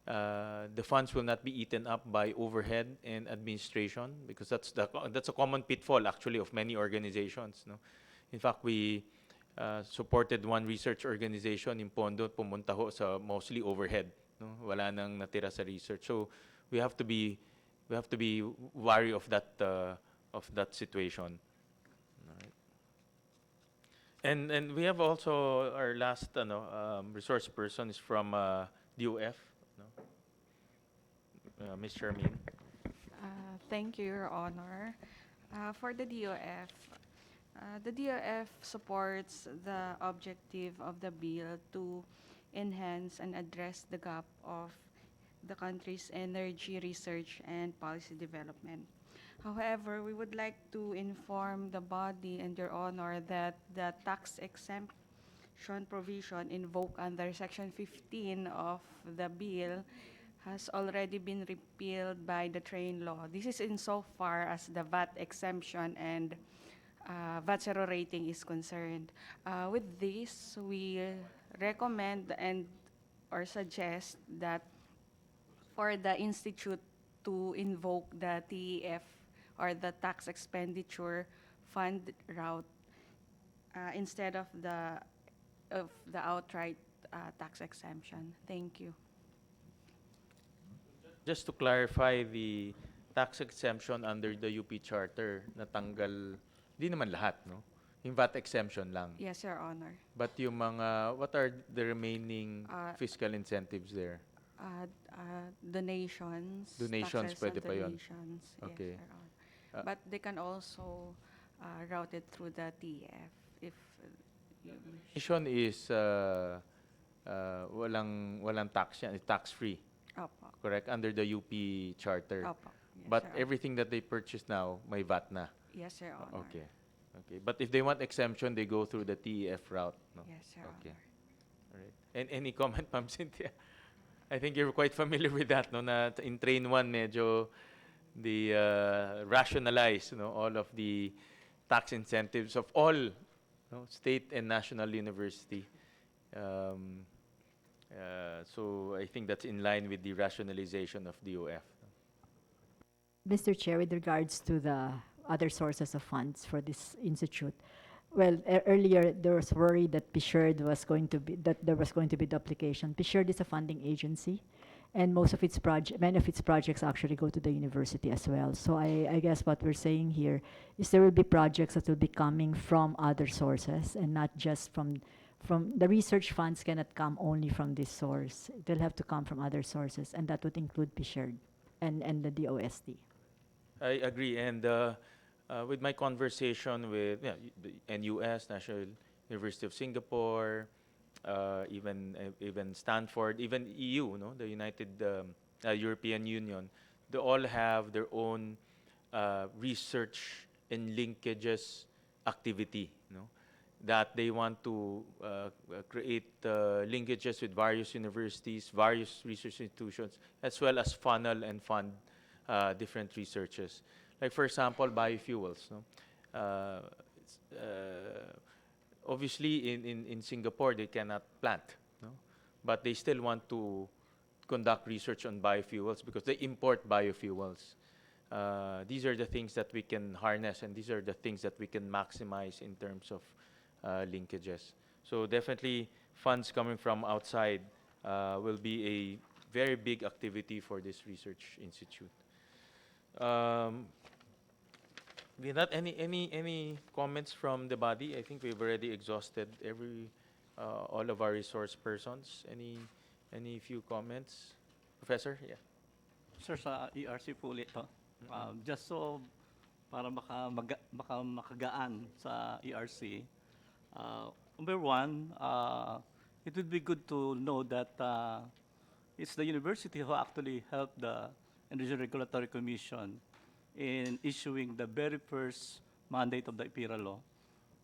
the funds will not be eaten up by overhead and administration? Because that's a common pitfall actually of many organizations. No? In fact, we supported one research organization in Pondo, pumunta ho sa mostly overhead. No? Wala nang natira sa research. So we have to be wary of that situation. And we have also our last resource person is from DOF, no? Ms. Charmaine. Thank you, Your Honor. For the DOF, The DOF supports the objective of the bill to enhance and address the gap of the country's energy research and policy development. However, we would like to inform the body and Your Honor that the tax exemption provision invoked under Section 15 of the bill has already been repealed by the train law. This is insofar as the VAT exemption and VAT zero rating is concerned. With this, we recommend and or suggest that for the institute to invoke the TEF or the tax expenditure fund route instead of the outright tax exemption. Thank you. Just to clarify, the tax exemption under the UP Charter, natanggal, di naman lahat, no? Yung VAT exemption lang. Yes, Your Honor. But yung mga, what are the remaining fiscal incentives there? Donations. Donations, taxes pwede and pa yun. donations. Okay. Yes, Your Honor. But they can also route it through the TF if you wish. Donation is walang tax yan, it's tax-free, Opo. correct? Under the UP Charter. Opo. Yes, But Your Honor. everything that they purchase now, may VAT na. Yes, Your Honor. Okay. Okay. But if they want exemption, they go through the TEF route, no? Yes, Your Okay. Honor. All right. And any comment, Ma'am Cynthia? I think you're quite familiar with that, no? Na in Train 1, medyo the rationalize, no, all of the tax incentives of all, no, state and national university. Um, so I think that's in line with the rationalization of DOF. Mr. Chair, with regards to the other sources of funds for this institute, well, earlier there was worry that PSHERD was going to be, that there was going to be duplication. PSHERD is a funding agency, and many of its projects actually go to the university as well. So I guess what we're saying here is there will be projects that will be coming from other sources and not just from the research funds cannot come only from this source. They'll have to come from other sources, and that would include PSHERD and the DOST. I agree. And with my conversation with the NUS, National University of Singapore, even Stanford, even EU, no, the United European Union, they all have their own research and linkages activity, no, that they want to create linkages with various universities, various research institutions, as well as funnel and fund different researches. Like for example, biofuels. No? Obviously, in Singapore, they cannot plant, no? But they still want to conduct research on biofuels because they import biofuels. These are the things that we can harness, and these are the things that we can maximize in terms of linkages. So definitely, funds coming from outside will be a very big activity for this research institute. With that, any comments from the body? I think we've already exhausted all of our resource persons. Any few comments, Professor? Yeah. Sir, sa ERC po ulit to. Just so para makagaan sa ERC. Number one, it would be good to know that it's the university who actually helped the Energy Regulatory Commission in issuing the very first mandate of the IPIRA law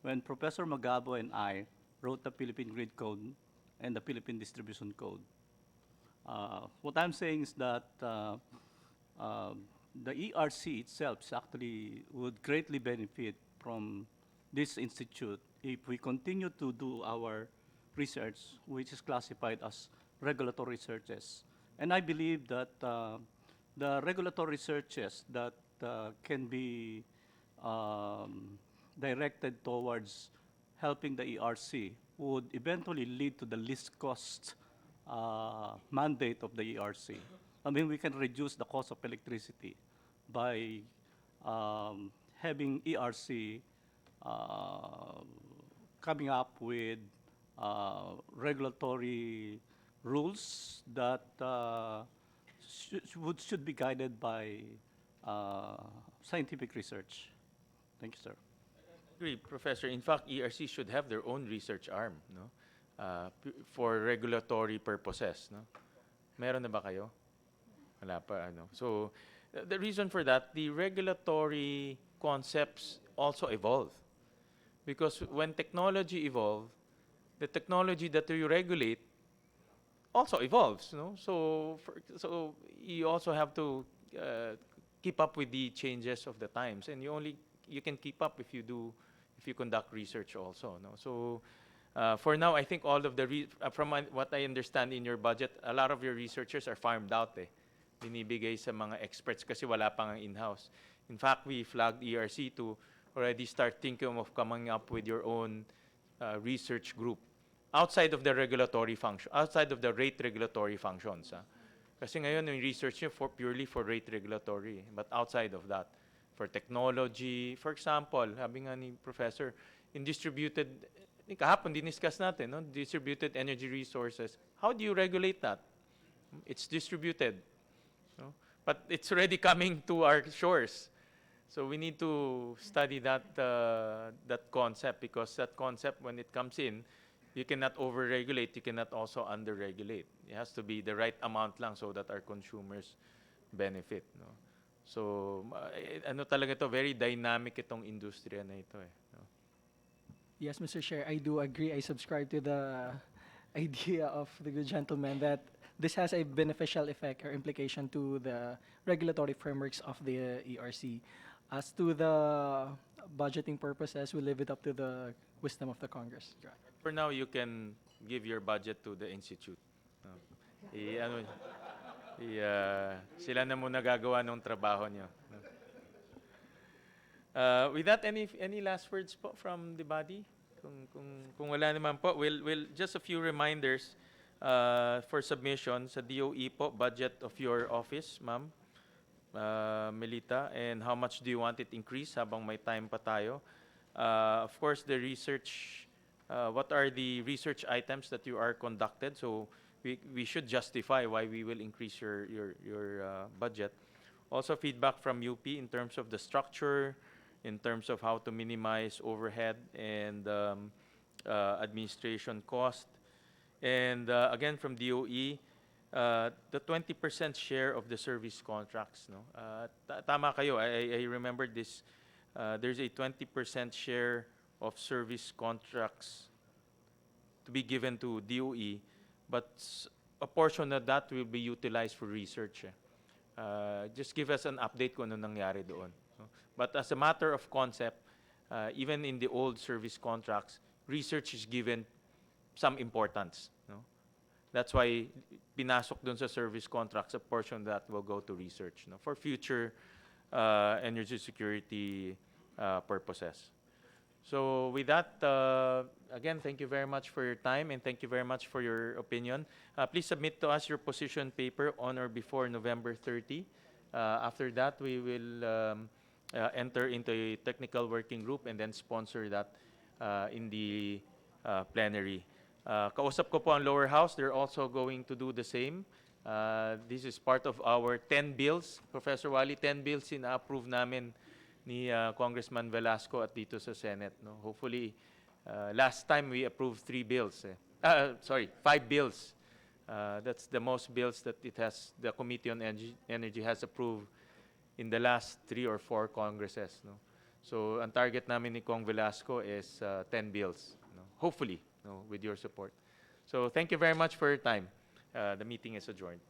when Professor Magabo and I wrote the Philippine Grid Code and the Philippine Distribution Code. What I'm saying is that the ERC itself actually would greatly benefit from this institute if we continue to do our research, which is classified as regulatory researches. And I believe that the regulatory researches that can be directed towards helping the ERC would eventually lead to the least cost mandate of the ERC. I mean, we can reduce the cost of electricity by having ERC coming up with regulatory rules that should be guided by scientific research. Thank you, sir. agree, Professor. In fact, ERC should have their own research arm, no? For regulatory purposes, no? Meron na ba kayo? Wala pa, ano. So, the reason for that, the regulatory concepts also evolve. Because when technology evolves, the technology that you regulate also evolves, no? So you also have to keep up with the changes of the times, and you can keep up if you conduct research also, no? So for now, I think all of the what I understand in your budget, a lot of your researchers are farmed out, eh. Binibigay sa mga experts kasi wala pang in-house. In fact, we flagged ERC to already start thinking of coming up with your own research group outside of the regulatory function, outside of the rate regulatory functions. Kasi ngayon yung research nyo purely for rate regulatory, but outside of that, for technology, for example, sabi nga ni Professor, in distributed, kahapon diniscuss natin, no? Distributed energy resources. How do you regulate that? It's distributed, no? But it's already coming to our shores. So we need to study that concept, because that concept, when it comes in, you cannot over-regulate, you cannot also under-regulate. It has to be the right amount lang so that our consumers benefit, no? So, ano talaga to, very dynamic itong industriya na ito, eh, no? Yes, Mr. Chair, I do agree. I subscribe to the idea of the good gentleman that this has a beneficial effect or implication to the regulatory frameworks of the ERC. As to the budgeting purposes, we leave it up to the wisdom of the Congress. For now, you can give your budget to the institute. No? Sila na muna gagawa ng trabaho nyo. No? With that, any last words po from the body? Kung wala naman po, we'll just a few reminders for submission sa DOE po, budget of your office, ma'am, Melita, and how much do you want it increase habang may time pa tayo? Of course, the research, what are the research items that you are conducted? So we should justify why we will increase your budget. Also, feedback from UP in terms of the structure, in terms of how to minimize overhead and administration cost. And again, from DOE, the 20% share of the service contracts. No? Tama kayo, I remember this. There's a 20% share of service contracts to be given to DOE, but a portion of that will be utilized for research. Just give us an update kung ano nangyari doon. No? But as a matter of concept, even in the old service contracts, research is given some importance. No? That's why pinasok dun sa service contracts, a portion that will go to research, no? For future energy security purposes. So with that, again, thank you very much for your time, and thank you very much for your opinion. Please submit to us your position paper on or before November 30. After that, we will enter into a technical working group and then sponsor that in the plenary. Kausap ko po ang lower house. They're also going to do the same. This is part of our 10 bills. Professor Wally, 10 bills ina-approve namin ni Congressman Velasco at dito sa Senate. No? Hopefully, last time we approved 5 bills. That's the most bills that the Committee on Energy has approved in the last 3 or 4 Congresses. No? So, ang target namin ni Cong Velasco is 10 bills. No? Hopefully, no, with your support. So, thank you very much for your time. The meeting is adjourned.